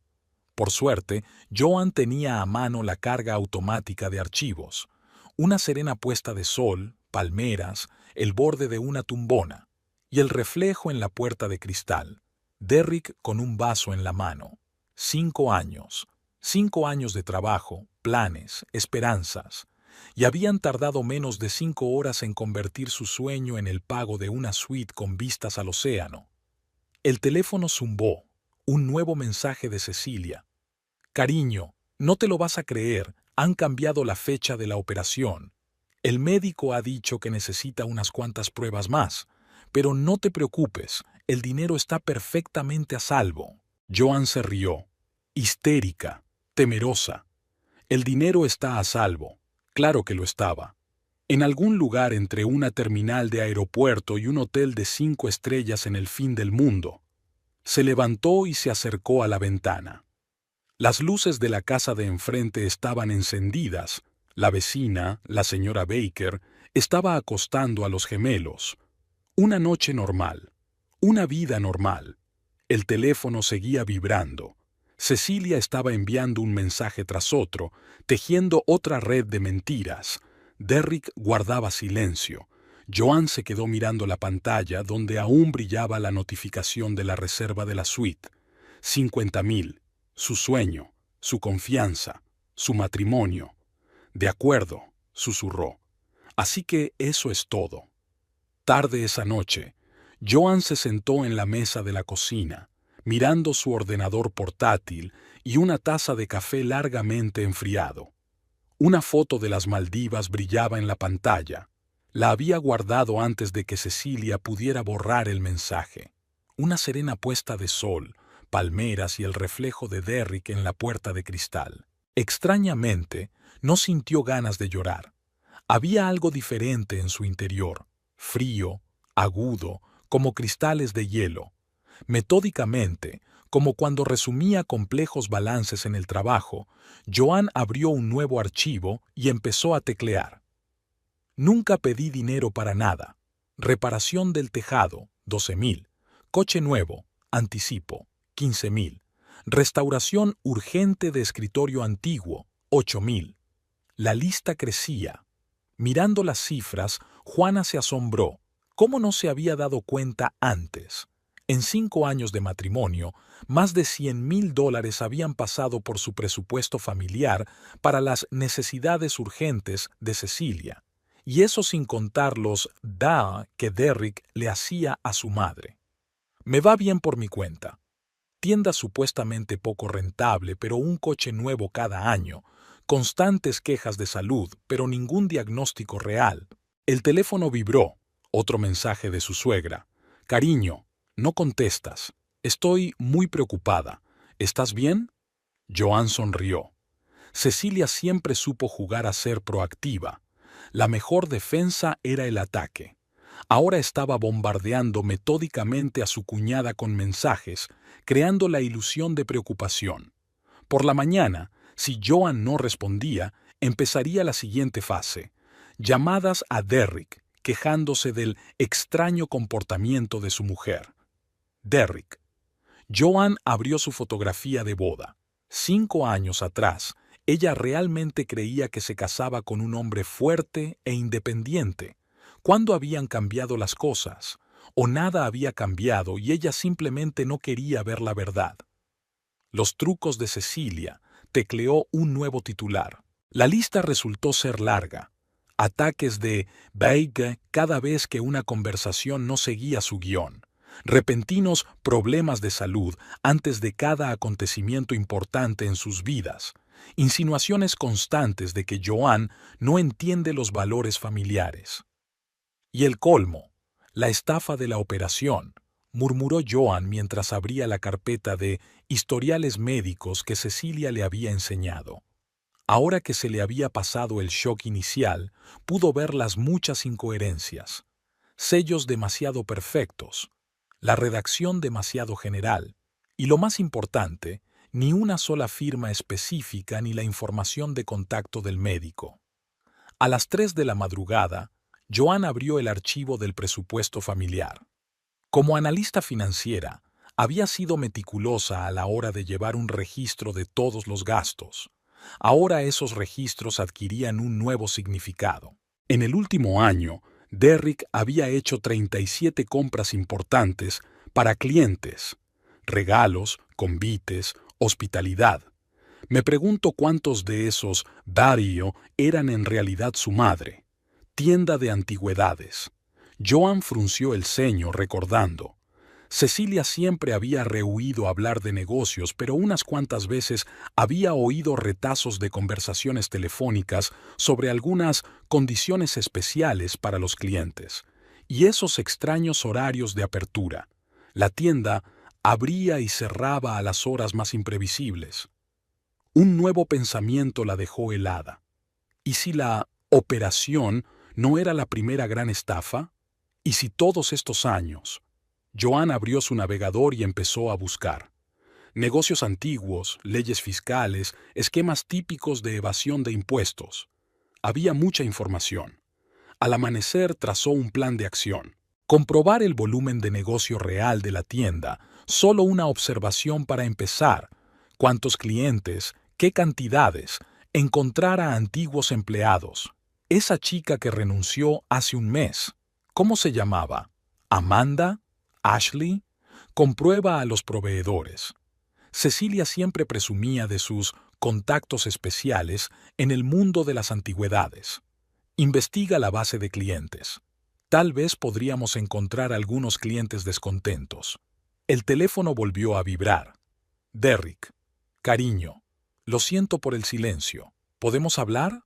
Por suerte, Joan tenía a mano la carga automática de archivos, una serena puesta de sol, palmeras, el borde de una tumbona y el reflejo en la puerta de cristal. Derrick con un vaso en la mano. 5 años. 5 años de trabajo, planes, esperanzas. Y habían tardado menos de 5 horas en convertir su sueño en el pago de una suite con vistas al océano. El teléfono zumbó. Un nuevo mensaje de Cecilia. Cariño, no te lo vas a creer, han cambiado la fecha de la operación. El médico ha dicho que necesita unas cuantas pruebas más, pero no te preocupes, el dinero está perfectamente a salvo. Joan se rió, histérica, temerosa. El dinero está a salvo. Claro que lo estaba. En algún lugar entre una terminal de aeropuerto y un hotel de 5 estrellas en el fin del mundo. Se levantó y se acercó a la ventana. Las luces de la casa de enfrente estaban encendidas. La vecina, la señora Baker, estaba acostando a los gemelos. Una noche normal. Una vida normal. El teléfono seguía vibrando. Cecilia estaba enviando un mensaje tras otro, tejiendo otra red de mentiras. Derrick guardaba silencio. Joan se quedó mirando la pantalla donde aún brillaba la notificación de la reserva de la suite. 50.000. Su sueño, su confianza, su matrimonio. De acuerdo, susurró. Así que eso es todo. Tarde esa noche, Joan se sentó en la mesa de la cocina, mirando su ordenador portátil y una taza de café largamente enfriado. Una foto de las Maldivas brillaba en la pantalla. La había guardado antes de que Cecilia pudiera borrar el mensaje. Una serena puesta de sol, palmeras y el reflejo de Derrick en la puerta de cristal. Extrañamente, no sintió ganas de llorar. Había algo diferente en su interior, frío, agudo, como cristales de hielo. Metódicamente, como cuando resumía complejos balances en el trabajo, Joan abrió un nuevo archivo y empezó a teclear. Nunca pedí dinero para nada. Reparación del tejado, 12.000. Coche nuevo, anticipo, 15.000. Restauración urgente de escritorio antiguo, 8.000. La lista crecía. Mirando las cifras, Juana se asombró. ¿Cómo no se había dado cuenta antes? En 5 años de matrimonio, más de $100.000 habían pasado por su presupuesto familiar para las necesidades urgentes de Cecilia, y eso sin contar los que Derrick le hacía a su madre. Me va bien por mi cuenta. Tienda supuestamente poco rentable, pero un coche nuevo cada año, constantes quejas de salud, pero ningún diagnóstico real. El teléfono vibró. Otro mensaje de su suegra. Cariño, no contestas. Estoy muy preocupada. ¿Estás bien? Joan sonrió. Cecilia siempre supo jugar a ser proactiva. La mejor defensa era el ataque. Ahora estaba bombardeando metódicamente a su cuñada con mensajes, creando la ilusión de preocupación. Por la mañana, si Joan no respondía, empezaría la siguiente fase. Llamadas a Derrick, quejándose del extraño comportamiento de su mujer. Derrick. Joan abrió su fotografía de boda. 5 años atrás, ella realmente creía que se casaba con un hombre fuerte e independiente. ¿Cuándo habían cambiado las cosas? ¿O nada había cambiado y ella simplemente no quería ver la verdad? Los trucos de Cecilia. Tecleó un nuevo titular. La lista resultó ser larga. Ataques de Baker cada vez que una conversación no seguía su guión. Repentinos problemas de salud antes de cada acontecimiento importante en sus vidas. Insinuaciones constantes de que Joan no entiende los valores familiares. Y el colmo, la estafa de la operación, murmuró Joan mientras abría la carpeta de historiales médicos que Cecilia le había enseñado. Ahora que se le había pasado el shock inicial, pudo ver las muchas incoherencias. Sellos demasiado perfectos, la redacción demasiado general, y lo más importante, ni una sola firma específica ni la información de contacto del médico. A las 3 de la madrugada, Joan abrió el archivo del presupuesto familiar. Como analista financiera, había sido meticulosa a la hora de llevar un registro de todos los gastos. Ahora esos registros adquirían un nuevo significado. En el último año, Derrick había hecho 37 compras importantes para clientes, regalos, convites, hospitalidad. Me pregunto cuántos de esos barrio eran en realidad su madre. Tienda de antigüedades. Joan frunció el ceño recordando. Cecilia siempre había rehuido hablar de negocios, pero unas cuantas veces había oído retazos de conversaciones telefónicas sobre algunas condiciones especiales para los clientes, y esos extraños horarios de apertura. La tienda abría y cerraba a las horas más imprevisibles. Un nuevo pensamiento la dejó helada. ¿Y si la operación no era la primera gran estafa? ¿Y si todos estos años? Joan abrió su navegador y empezó a buscar. Negocios antiguos, leyes fiscales, esquemas típicos de evasión de impuestos. Había mucha información. Al amanecer trazó un plan de acción. Comprobar el volumen de negocio real de la tienda, solo una observación para empezar. ¿Cuántos clientes? ¿Qué cantidades? Encontrar a antiguos empleados. Esa chica que renunció hace un mes. ¿Cómo se llamaba? ¿Amanda? ¿Ashley? Comprueba a los proveedores. Cecilia siempre presumía de sus contactos especiales en el mundo de las antigüedades. Investiga la base de clientes. Tal vez podríamos encontrar algunos clientes descontentos. El teléfono volvió a vibrar. Derrick. Cariño. Lo siento por el silencio. ¿Podemos hablar?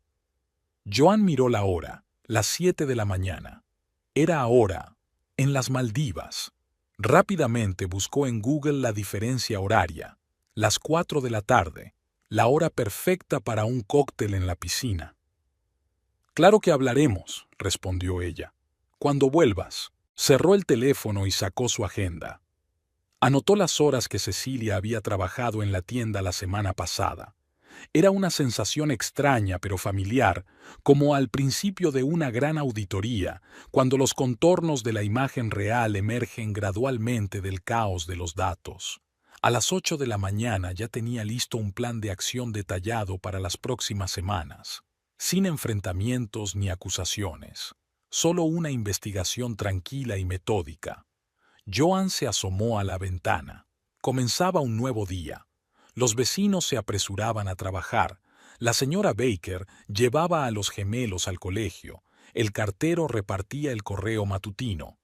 Joan miró la hora. Las 7 de la mañana. Era ahora, en las Maldivas. Rápidamente buscó en Google la diferencia horaria. Las 4 de la tarde. La hora perfecta para un cóctel en la piscina. Claro que hablaremos, respondió ella. Cuando vuelvas. Cerró el teléfono y sacó su agenda. Anotó las horas que Cecilia había trabajado en la tienda la semana pasada. Era una sensación extraña pero familiar, como al principio de una gran auditoría, cuando los contornos de la imagen real emergen gradualmente del caos de los datos. A las 8 de la mañana ya tenía listo un plan de acción detallado para las próximas semanas, sin enfrentamientos ni acusaciones, solo una investigación tranquila y metódica. Joan se asomó a la ventana. Comenzaba un nuevo día. Los vecinos se apresuraban a trabajar. La señora Baker llevaba a los gemelos al colegio. El cartero repartía el correo matutino.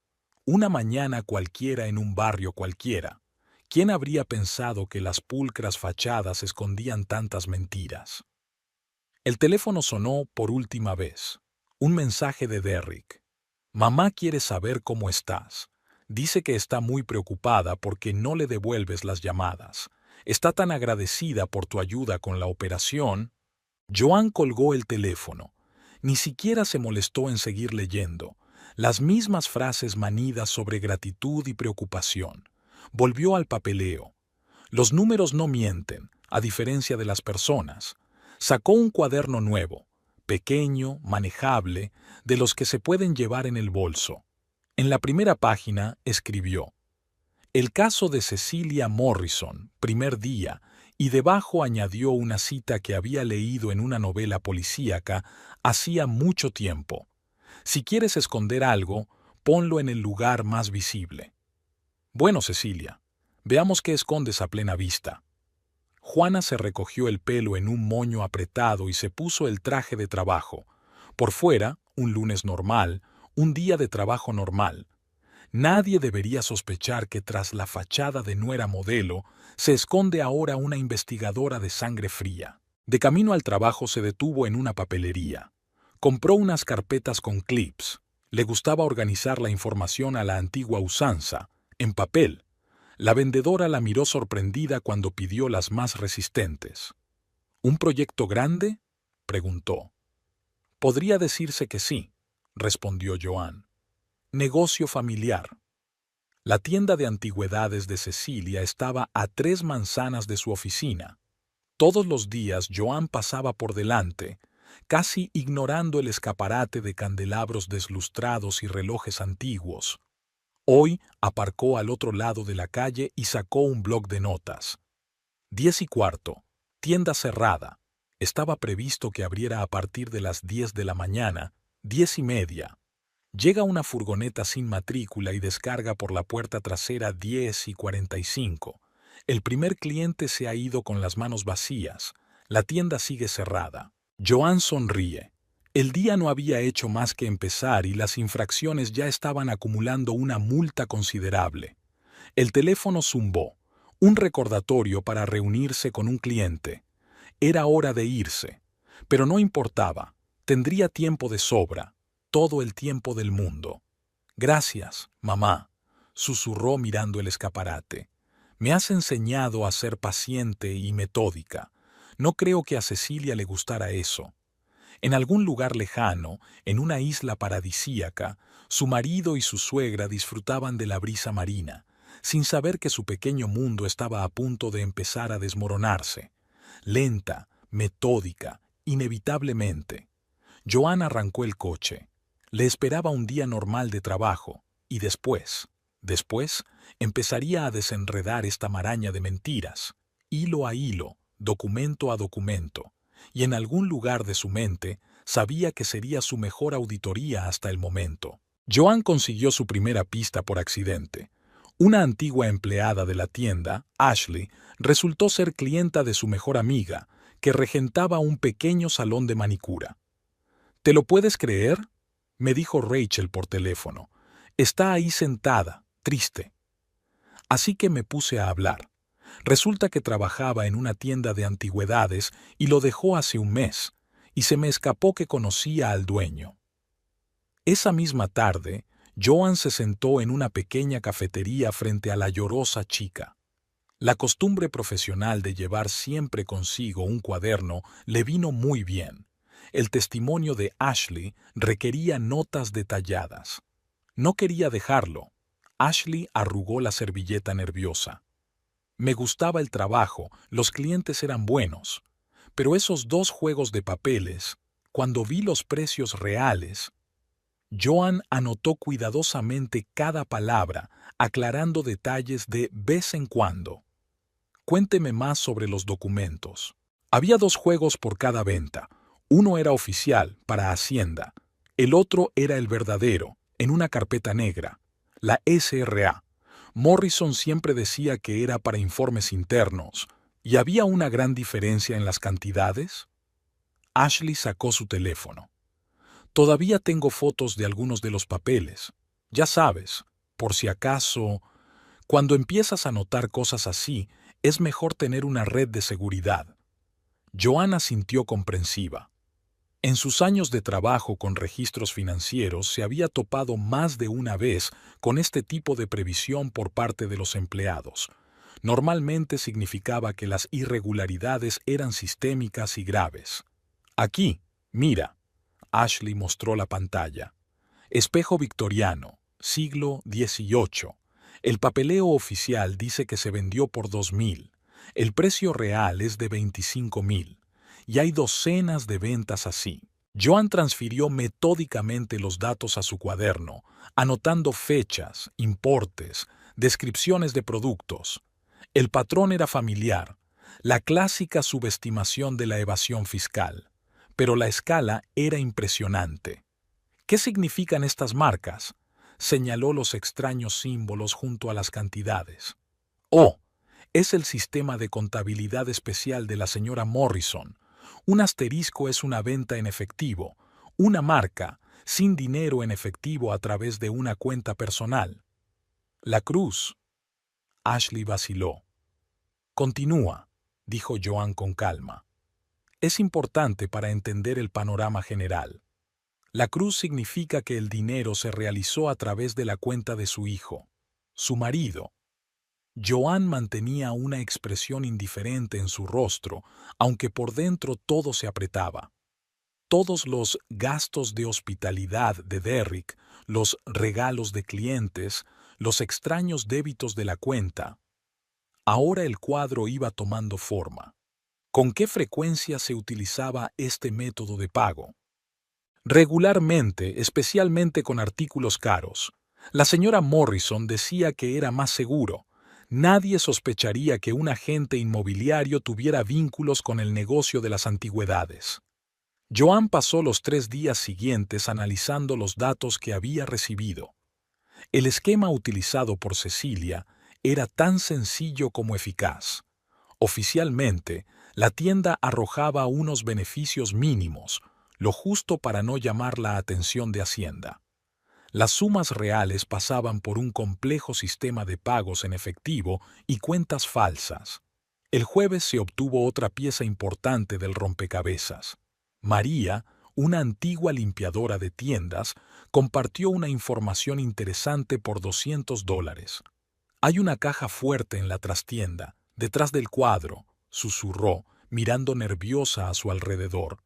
Una mañana cualquiera en un barrio cualquiera. ¿Quién habría pensado que las pulcras fachadas escondían tantas mentiras? El teléfono sonó por última vez. Un mensaje de Derrick. Mamá quiere saber cómo estás. Dice que está muy preocupada porque no le devuelves las llamadas. Está tan agradecida por tu ayuda con la operación. Joan colgó el teléfono. Ni siquiera se molestó en seguir leyendo. Las mismas frases manidas sobre gratitud y preocupación. Volvió al papeleo. Los números no mienten, a diferencia de las personas. Sacó un cuaderno nuevo, pequeño, manejable, de los que se pueden llevar en el bolso. En la primera página escribió: el caso de Cecilia Morrison, primer día, y debajo añadió una cita que había leído en una novela policíaca hacía mucho tiempo. Si quieres esconder algo, ponlo en el lugar más visible. Bueno, Cecilia, veamos qué escondes a plena vista. Juana se recogió el pelo en un moño apretado y se puso el traje de trabajo. Por fuera, un lunes normal, un día de trabajo normal. Nadie debería sospechar que tras la fachada de nuera modelo se esconde ahora una investigadora de sangre fría. De camino al trabajo se detuvo en una papelería. Compró unas carpetas con clips. Le gustaba organizar la información a la antigua usanza, en papel. La vendedora la miró sorprendida cuando pidió las más resistentes. ¿Un proyecto grande?, preguntó. Podría decirse que sí, respondió Joan. Negocio familiar. La tienda de antigüedades de Cecilia estaba a 3 manzanas de su oficina. Todos los días Joan pasaba por delante, casi ignorando el escaparate de candelabros deslustrados y relojes antiguos. Hoy aparcó al otro lado de la calle y sacó un bloc de notas. 10:15, tienda cerrada. Estaba previsto que abriera a partir de las 10 de la mañana, 10:30. Llega una furgoneta sin matrícula y descarga por la puerta trasera 10:45. El primer cliente se ha ido con las manos vacías. La tienda sigue cerrada. Joan sonríe. El día no había hecho más que empezar y las infracciones ya estaban acumulando una multa considerable. El teléfono zumbó, un recordatorio para reunirse con un cliente. Era hora de irse, pero no importaba, tendría tiempo de sobra, todo el tiempo del mundo. Gracias, mamá, susurró mirando el escaparate. Me has enseñado a ser paciente y metódica. No creo que a Cecilia le gustara eso. En algún lugar lejano, en una isla paradisíaca, su marido y su suegra disfrutaban de la brisa marina, sin saber que su pequeño mundo estaba a punto de empezar a desmoronarse. Lenta, metódica, inevitablemente. Joan arrancó el coche. Le esperaba un día normal de trabajo, y después, empezaría a desenredar esta maraña de mentiras, hilo a hilo, documento a documento, y en algún lugar de su mente sabía que sería su mejor auditoría hasta el momento. Joan consiguió su primera pista por accidente. Una antigua empleada de la tienda, Ashley, resultó ser clienta de su mejor amiga, que regentaba un pequeño salón de manicura. ¿Te lo puedes creer?, me dijo Rachel por teléfono. Está ahí sentada, triste. Así que me puse a hablar. Resulta que trabajaba en una tienda de antigüedades y lo dejó hace un mes, y se me escapó que conocía al dueño. Esa misma tarde, Joan se sentó en una pequeña cafetería frente a la llorosa chica. La costumbre profesional de llevar siempre consigo un cuaderno le vino muy bien. El testimonio de Ashley requería notas detalladas. No quería dejarlo. Ashley arrugó la servilleta nerviosa. Me gustaba el trabajo, los clientes eran buenos. Pero esos 2 juegos de papeles, cuando vi los precios reales... Joan anotó cuidadosamente cada palabra, aclarando detalles de vez en cuando. Cuénteme más sobre los documentos. Había 2 juegos por cada venta. Uno era oficial, para Hacienda. El otro era el verdadero, en una carpeta negra, la SRA. Morrison siempre decía que era para informes internos. ¿Y había una gran diferencia en las cantidades? Ashley sacó su teléfono. Todavía tengo fotos de algunos de los papeles. Ya sabes, por si acaso... Cuando empiezas a notar cosas así, es mejor tener una red de seguridad. Joan sintió comprensiva. En sus años de trabajo con registros financieros se había topado más de una vez con este tipo de previsión por parte de los empleados. Normalmente significaba que las irregularidades eran sistémicas y graves. Aquí, mira. Ashley mostró la pantalla. Espejo victoriano, siglo XVIII. El papeleo oficial dice que se vendió por 2.000. El precio real es de 25.000. Y hay docenas de ventas así. Joan transfirió metódicamente los datos a su cuaderno, anotando fechas, importes, descripciones de productos. El patrón era familiar, la clásica subestimación de la evasión fiscal. Pero la escala era impresionante. ¿Qué significan estas marcas? Señaló los extraños símbolos junto a las cantidades. Oh, es el sistema de contabilidad especial de la señora Morrison. Un asterisco es una venta en efectivo, una marca, sin dinero en efectivo a través de una cuenta personal. La cruz. Ashley vaciló. Continúa, dijo Joan con calma. Es importante para entender el panorama general. La cruz significa que el dinero se realizó a través de la cuenta de su hijo, su marido. Joan mantenía una expresión indiferente en su rostro, aunque por dentro todo se apretaba. Todos los gastos de hospitalidad de Derrick, los regalos de clientes, los extraños débitos de la cuenta. Ahora el cuadro iba tomando forma. ¿Con qué frecuencia se utilizaba este método de pago? Regularmente, especialmente con artículos caros. La señora Morrison decía que era más seguro. Nadie sospecharía que un agente inmobiliario tuviera vínculos con el negocio de las antigüedades. Joan pasó los 3 días siguientes analizando los datos que había recibido. El esquema utilizado por Cecilia era tan sencillo como eficaz. Oficialmente, la tienda arrojaba unos beneficios mínimos, lo justo para no llamar la atención de Hacienda. Las sumas reales pasaban por un complejo sistema de pagos en efectivo y cuentas falsas. El jueves se obtuvo otra pieza importante del rompecabezas. María, una antigua limpiadora de tiendas, compartió una información interesante por $200. Hay una caja fuerte en la trastienda, detrás del cuadro, susurró, mirando nerviosa a su alrededor.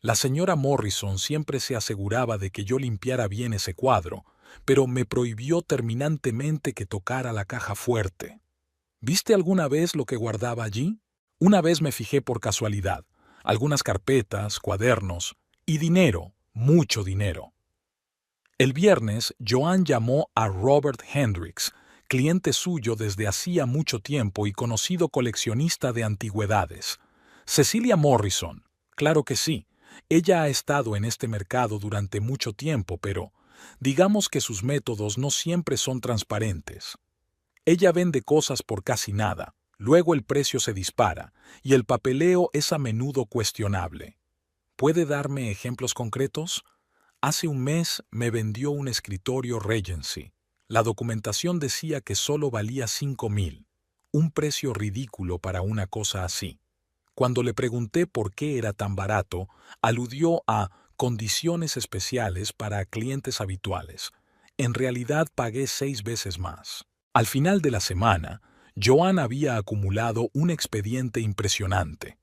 La señora Morrison siempre se aseguraba de que yo limpiara bien ese cuadro, pero me prohibió terminantemente que tocara la caja fuerte. ¿Viste alguna vez lo que guardaba allí? Una vez me fijé por casualidad. Algunas carpetas, cuadernos y dinero, mucho dinero. El viernes, Joan llamó a Robert Hendricks, cliente suyo desde hacía mucho tiempo y conocido coleccionista de antigüedades. Cecilia Morrison, claro que sí. Ella ha estado en este mercado durante mucho tiempo, pero digamos que sus métodos no siempre son transparentes. Ella vende cosas por casi nada, luego el precio se dispara, y el papeleo es a menudo cuestionable. ¿Puede darme ejemplos concretos? Hace un mes me vendió un escritorio Regency. La documentación decía que solo valía $5,000, un precio ridículo para una cosa así. Cuando le pregunté por qué era tan barato, aludió a condiciones especiales para clientes habituales. En realidad pagué 6 veces más. Al final de la semana, Joan había acumulado un expediente impresionante.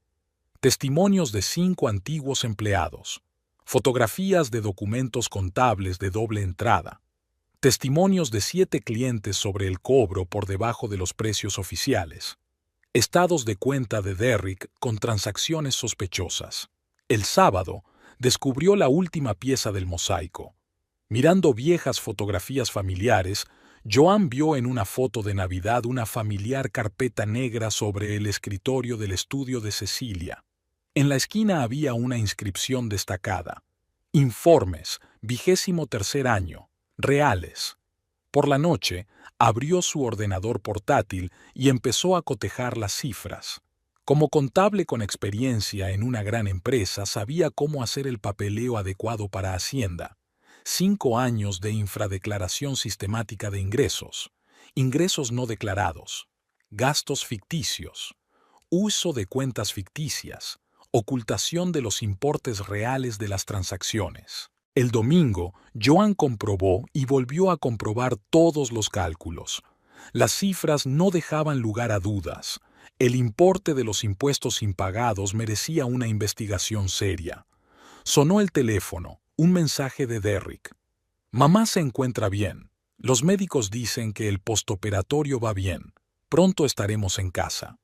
Testimonios de 5 antiguos empleados, fotografías de documentos contables de doble entrada, testimonios de 7 clientes sobre el cobro por debajo de los precios oficiales, estados de cuenta de Derrick con transacciones sospechosas. El sábado, descubrió la última pieza del mosaico. Mirando viejas fotografías familiares, Joan vio en una foto de Navidad una familiar carpeta negra sobre el escritorio del estudio de Cecilia. En la esquina había una inscripción destacada. Informes, 23º año, reales. Por la noche, abrió su ordenador portátil y empezó a cotejar las cifras. Como contable con experiencia en una gran empresa, sabía cómo hacer el papeleo adecuado para Hacienda. 5 años de infradeclaración sistemática de ingresos, ingresos no declarados, gastos ficticios, uso de cuentas ficticias, ocultación de los importes reales de las transacciones. El domingo, Joan comprobó y volvió a comprobar todos los cálculos. Las cifras no dejaban lugar a dudas. El importe de los impuestos impagados merecía una investigación seria. Sonó el teléfono, un mensaje de Derrick. Mamá se encuentra bien. Los médicos dicen que el postoperatorio va bien. Pronto estaremos en casa.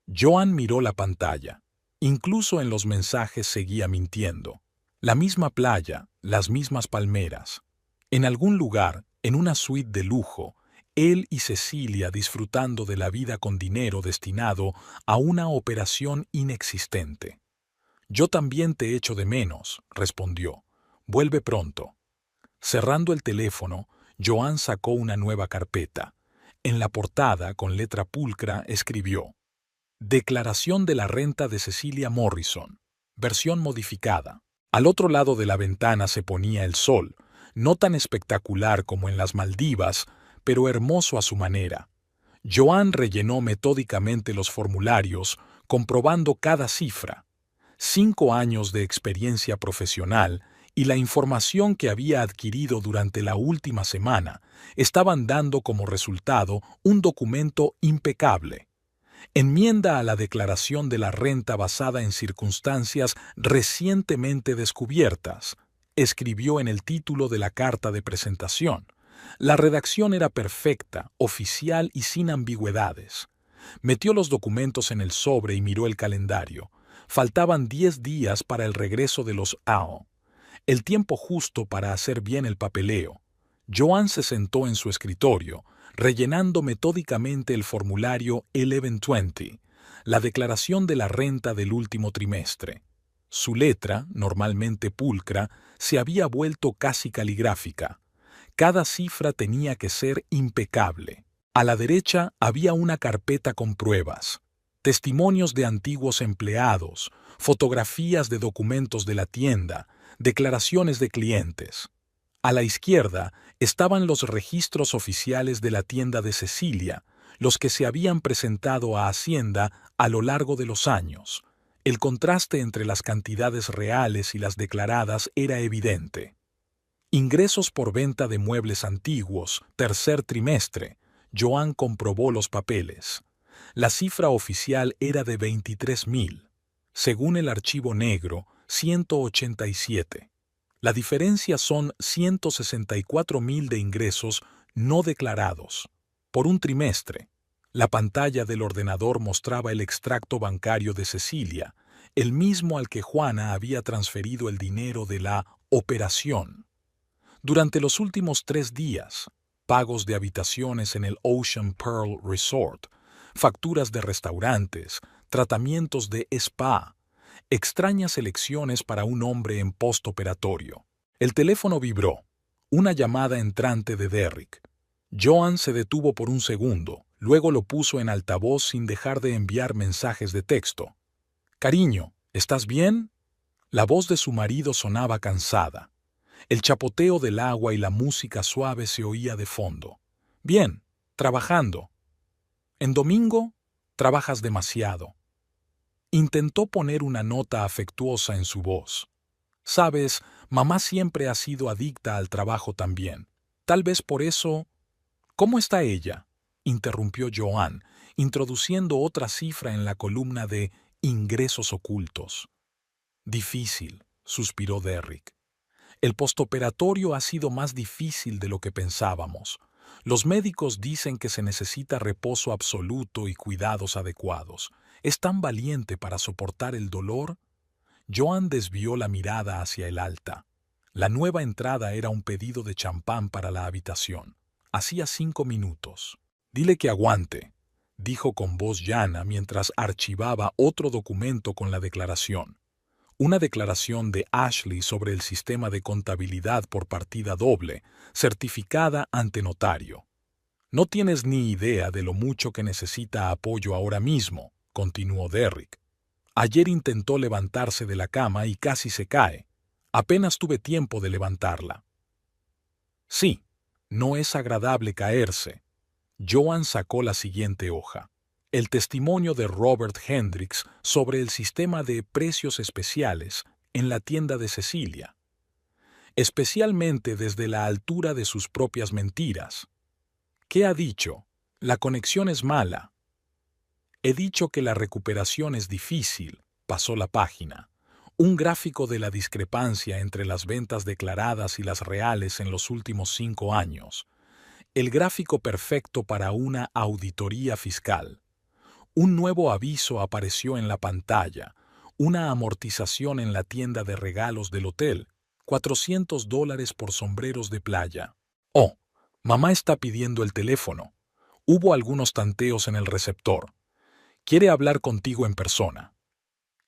Joan miró la pantalla. Incluso en los mensajes seguía mintiendo. La misma playa, las mismas palmeras. En algún lugar, en una suite de lujo, él y Cecilia disfrutando de la vida con dinero destinado a una operación inexistente. Yo también te echo de menos, respondió. Vuelve pronto. Cerrando el teléfono, Joan sacó una nueva carpeta. En la portada, con letra pulcra, escribió: Declaración de la renta de Cecilia Morrison, versión modificada. Al otro lado de la ventana se ponía el sol, no tan espectacular como en las Maldivas, pero hermoso a su manera. Joan rellenó metódicamente los formularios, comprobando cada cifra. 5 años de experiencia profesional y la información que había adquirido durante la última semana estaban dando como resultado un documento impecable. Enmienda a la declaración de la renta basada en circunstancias recientemente descubiertas, escribió en el título de la carta de presentación. La redacción era perfecta, oficial y sin ambigüedades. Metió los documentos en el sobre y miró el calendario. Faltaban 10 días para el regreso de los AO. El tiempo justo para hacer bien el papeleo. Joan se sentó en su escritorio, rellenando metódicamente el formulario 1120, la declaración de la renta del último trimestre. Su letra, normalmente pulcra, se había vuelto casi caligráfica. Cada cifra tenía que ser impecable. A la derecha había una carpeta con pruebas, testimonios de antiguos empleados, fotografías de documentos de la tienda, declaraciones de clientes. A la izquierda estaban los registros oficiales de la tienda de Cecilia, los que se habían presentado a Hacienda a lo largo de los años. El contraste entre las cantidades reales y las declaradas era evidente. Ingresos por venta de muebles antiguos, tercer trimestre. Joan comprobó los papeles. La cifra oficial era de 23.000. Según el archivo negro, 187. La diferencia son 164.000 de ingresos no declarados. Por un trimestre. La pantalla del ordenador mostraba el extracto bancario de Cecilia, el mismo al que Juana había transferido el dinero de la operación. Durante los últimos 3 días, pagos de habitaciones en el Ocean Pearl Resort, facturas de restaurantes, tratamientos de spa, extrañas elecciones para un hombre en postoperatorio. El teléfono vibró. Una llamada entrante de Derrick. Joan se detuvo por un segundo, luego lo puso en altavoz sin dejar de enviar mensajes de texto. «Cariño, ¿estás bien?» La voz de su marido sonaba cansada. El chapoteo del agua y la música suave se oía de fondo. «Bien, trabajando». «¿En domingo?» «Trabajas demasiado». Intentó poner una nota afectuosa en su voz. «Sabes, mamá siempre ha sido adicta al trabajo también. Tal vez por eso...» «¿Cómo está ella?», interrumpió Joan, introduciendo otra cifra en la columna de ingresos ocultos. «Difícil», suspiró Derrick. «El postoperatorio ha sido más difícil de lo que pensábamos. Los médicos dicen que se necesita reposo absoluto y cuidados adecuados. ¿Es tan valiente para soportar el dolor?» Joan desvió la mirada hacia el alta. La nueva entrada era un pedido de champán para la habitación. Hacía 5 minutos. «Dile que aguante», dijo con voz llana mientras archivaba otro documento con la declaración. Una declaración de Ashley sobre el sistema de contabilidad por partida doble, certificada ante notario. «No tienes ni idea de lo mucho que necesita apoyo ahora mismo», continuó Derrick. «Ayer intentó levantarse de la cama y casi se cae. Apenas tuve tiempo de levantarla». «Sí, no es agradable caerse». Joan sacó la siguiente hoja. El testimonio de Robert Hendricks sobre el sistema de precios especiales en la tienda de Cecilia. Especialmente desde la altura de sus propias mentiras. ¿Qué ha dicho? La conexión es mala. He dicho que la recuperación es difícil, pasó la página. Un gráfico de la discrepancia entre las ventas declaradas y las reales en los últimos 5 años. El gráfico perfecto para una auditoría fiscal. Un nuevo aviso apareció en la pantalla, una amortización en la tienda de regalos del hotel, $400 por sombreros de playa. «Oh, mamá está pidiendo el teléfono». Hubo algunos tanteos en el receptor. «Quiere hablar contigo en persona».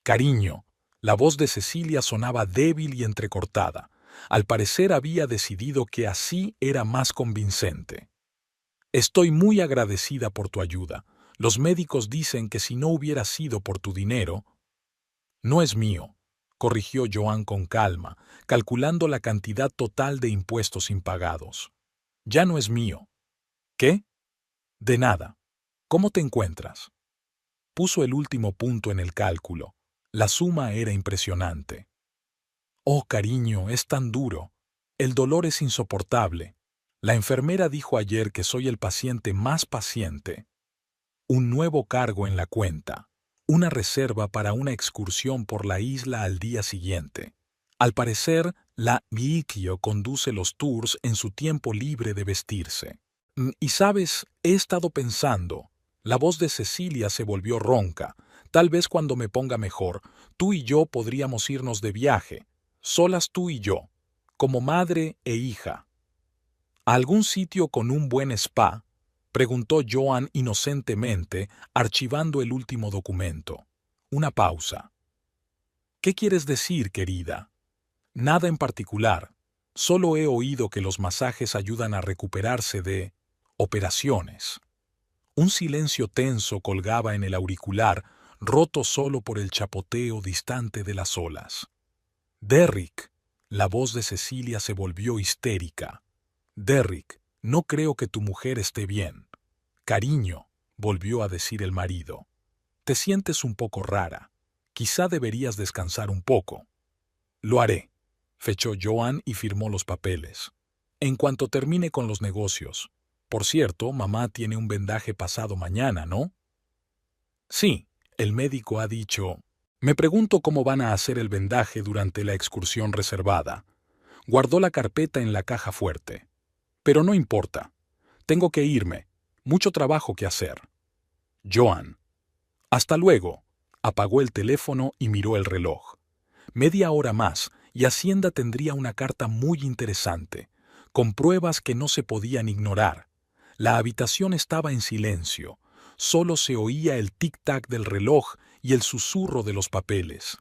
«Cariño», la voz de Cecilia sonaba débil y entrecortada. Al parecer había decidido que así era más convincente. «Estoy muy agradecida por tu ayuda. Los médicos dicen que si no hubiera sido por tu dinero...» «No es mío», corrigió Joan con calma, calculando la cantidad total de impuestos impagados. «Ya no es mío». «¿Qué?» «De nada. ¿Cómo te encuentras?» Puso el último punto en el cálculo. La suma era impresionante. «Oh, cariño, es tan duro. El dolor es insoportable. La enfermera dijo ayer que soy el paciente más paciente». Un nuevo cargo en la cuenta. Una reserva para una excursión por la isla al día siguiente. Al parecer, la Guikio conduce los tours en su tiempo libre de vestirse. «Y sabes, he estado pensando». La voz de Cecilia se volvió ronca. «Tal vez cuando me ponga mejor, tú y yo podríamos irnos de viaje. Solas tú y yo. Como madre e hija». ¿A algún sitio con un buen spa?, preguntó Joan inocentemente, archivando el último documento. Una pausa. ¿Qué quieres decir, querida? Nada en particular. Solo he oído que los masajes ayudan a recuperarse de operaciones. Un silencio tenso colgaba en el auricular, roto solo por el chapoteo distante de las olas. Derrick. La voz de Cecilia se volvió histérica. Derrick, no creo que tu mujer esté bien. Cariño, volvió a decir el marido. Te sientes un poco rara. Quizá deberías descansar un poco. Lo haré, fechó Joan y firmó los papeles. En cuanto termine con los negocios. Por cierto, mamá tiene un vendaje pasado mañana, ¿no? Sí, el médico ha dicho. Me pregunto cómo van a hacer el vendaje durante la excursión reservada. Guardó la carpeta en la caja fuerte. Pero no importa. Tengo que irme. Mucho trabajo que hacer. Joan. Hasta luego. Apagó el teléfono y miró el reloj. Media hora más y Hacienda tendría una carta muy interesante, con pruebas que no se podían ignorar. La habitación estaba en silencio. Solo se oía el tic-tac del reloj y el susurro de los papeles.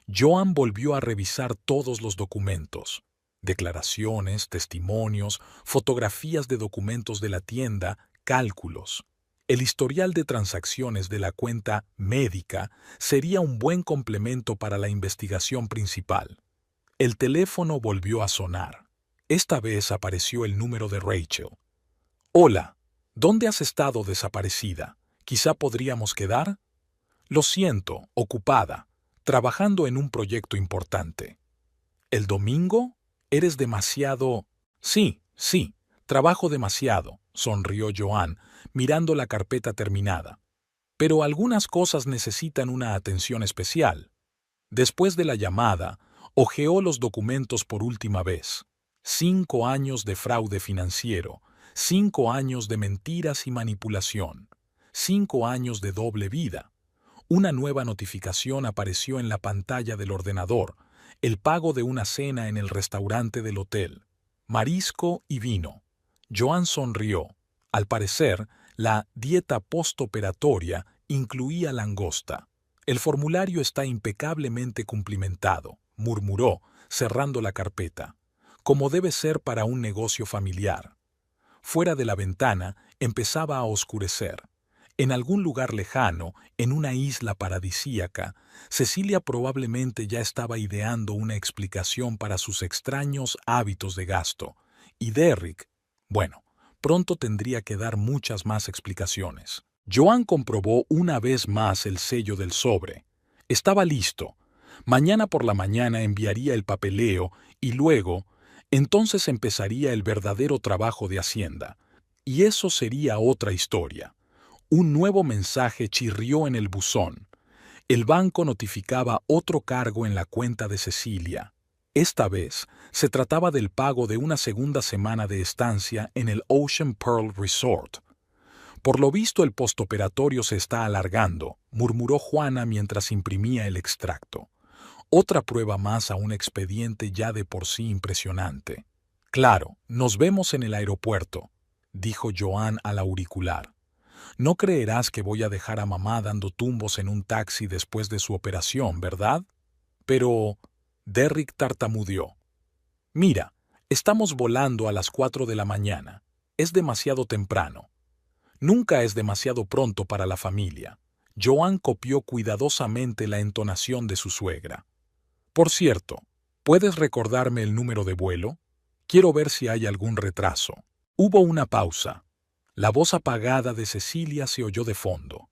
Joan volvió a revisar todos los documentos. Declaraciones, testimonios, fotografías de documentos de la tienda, cálculos. El historial de transacciones de la cuenta médica sería un buen complemento para la investigación principal. El teléfono volvió a sonar. Esta vez apareció el número de Rachel. Hola, ¿dónde has estado desaparecida? ¿Quizá podríamos quedar? Lo siento, ocupada, trabajando en un proyecto importante. ¿El domingo? Eres demasiado... Sí, trabajo demasiado, sonrió Joan, mirando la carpeta terminada. Pero algunas cosas necesitan una atención especial. Después de la llamada, hojeó los documentos por última vez. 5 años de fraude financiero, 5 años de mentiras y manipulación, 5 años de doble vida. Una nueva notificación apareció en la pantalla del ordenador, el pago de una cena en el restaurante del hotel. Marisco y vino. Joan sonrió. Al parecer, la dieta postoperatoria incluía langosta. El formulario está impecablemente cumplimentado, murmuró, cerrando la carpeta, como debe ser para un negocio familiar. Fuera de la ventana empezaba a oscurecer. En algún lugar lejano, en una isla paradisíaca, Cecilia probablemente ya estaba ideando una explicación para sus extraños hábitos de gasto, y Derrick, bueno, pronto tendría que dar muchas más explicaciones. Joan comprobó una vez más el sello del sobre. Estaba listo. Mañana por la mañana enviaría el papeleo y luego, entonces empezaría el verdadero trabajo de Hacienda. Y eso sería otra historia. Un nuevo mensaje chirrió en el buzón. El banco notificaba otro cargo en la cuenta de Cecilia. Esta vez se trataba del pago de una segunda semana de estancia en el Ocean Pearl Resort. Por lo visto el postoperatorio se está alargando, murmuró Juana mientras imprimía el extracto. Otra prueba más a un expediente ya de por sí impresionante. Claro, nos vemos en el aeropuerto, dijo Joan al auricular. No creerás que voy a dejar a mamá dando tumbos en un taxi después de su operación, ¿verdad? Pero... Derrick tartamudeó. Mira, estamos volando a las 4 de la mañana. Es demasiado temprano. Nunca es demasiado pronto para la familia. Joan copió cuidadosamente la entonación de su suegra. Por cierto, ¿puedes recordarme el número de vuelo? Quiero ver si hay algún retraso. Hubo una pausa. La voz apagada de Cecilia se oyó de fondo.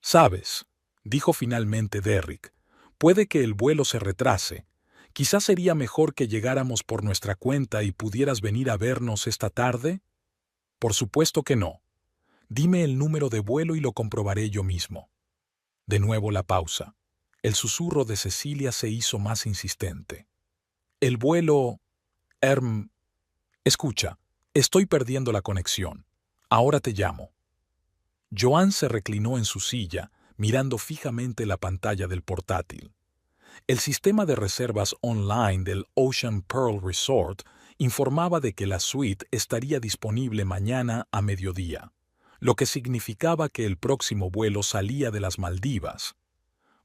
«¿Sabes?», dijo finalmente Derrick, «puede que el vuelo se retrase. Quizás sería mejor que llegáramos por nuestra cuenta y pudieras venir a vernos esta tarde». «Por supuesto que no. Dime el número de vuelo y lo comprobaré yo mismo». De nuevo la pausa. El susurro de Cecilia se hizo más insistente. «El vuelo... Escucha, estoy perdiendo la conexión. Ahora te llamo». Joan se reclinó en su silla, mirando fijamente la pantalla del portátil. El sistema de reservas online del Ocean Pearl Resort informaba de que la suite estaría disponible mañana a mediodía, lo que significaba que el próximo vuelo salía de las Maldivas.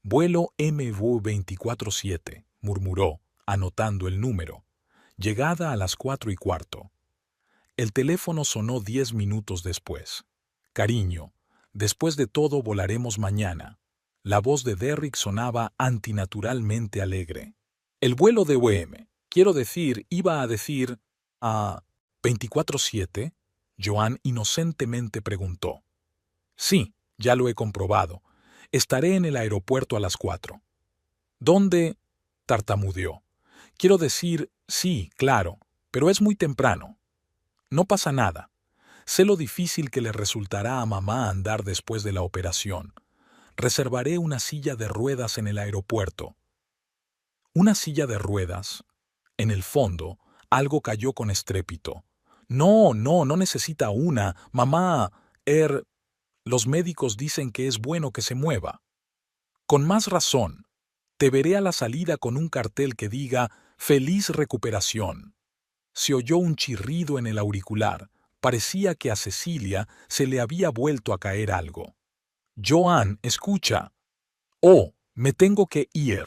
Vuelo MV247, murmuró, anotando el número. Llegada a las 4:15. El teléfono sonó 10 minutos después. Cariño, después de todo volaremos mañana. La voz de Derrick sonaba antinaturalmente alegre. El vuelo de UM, quiero decir, iba a decir, ¿a 24/7? Joan inocentemente preguntó. Sí, ya lo he comprobado. Estaré en el aeropuerto a las 4. ¿Dónde? Tartamudeó. Quiero decir, sí, claro, pero es muy temprano. No pasa nada. Sé lo difícil que le resultará a mamá andar después de la operación. Reservaré una silla de ruedas en el aeropuerto. Una silla de ruedas. En el fondo, algo cayó con estrépito. No, no, no necesita una. Mamá, los médicos dicen que es bueno que se mueva. Con más razón. Te veré a la salida con un cartel que diga «Feliz recuperación». Se oyó un chirrido en el auricular. Parecía que a Cecilia se le había vuelto a caer algo. «Joan, escucha». «Oh, me tengo que ir.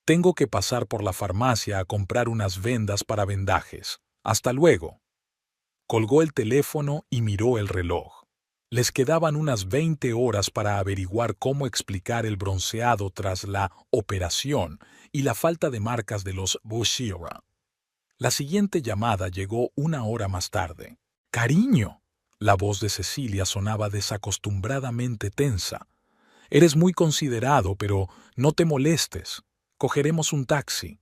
Tengo que pasar por la farmacia a comprar unas vendas para vendajes. Hasta luego». Colgó el teléfono y miró el reloj. Les quedaban unas 20 horas para averiguar cómo explicar el bronceado tras la operación y la falta de marcas de los Boucheron. La siguiente llamada llegó 1 hora más tarde. «Cariño». La voz de Cecilia sonaba desacostumbradamente tensa. «Eres muy considerado, pero no te molestes. Cogeremos un taxi».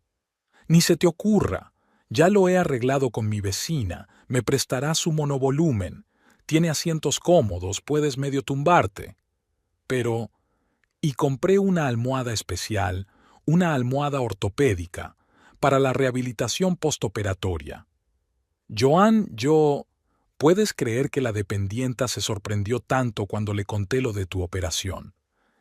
«Ni se te ocurra. Ya lo he arreglado con mi vecina. Me prestará su monovolumen. Tiene asientos cómodos, puedes medio tumbarte». «Pero...» «Y compré una almohada especial, una almohada ortopédica, para la rehabilitación postoperatoria». «Joan, ¿puedes creer que la dependienta se sorprendió tanto cuando le conté lo de tu operación?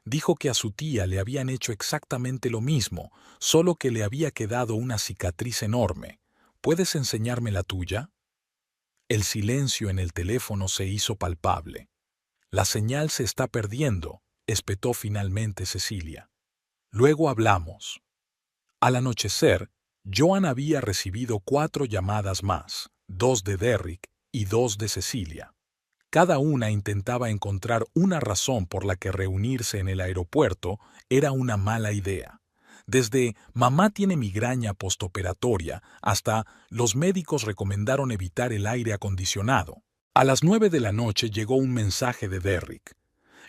Dijo que a su tía le habían hecho exactamente lo mismo, solo que le había quedado una cicatriz enorme. ¿Puedes enseñarme la tuya?» El silencio en el teléfono se hizo palpable. «La señal se está perdiendo», espetó finalmente Cecilia. «Luego hablamos». Al anochecer, Joan había recibido 4 llamadas más, 2 de Derrick y 2 de Cecilia. Cada una intentaba encontrar una razón por la que reunirse en el aeropuerto era una mala idea. Desde «mamá tiene migraña postoperatoria» hasta «los médicos recomendaron evitar el aire acondicionado». A las 9 de la noche llegó un mensaje de Derrick.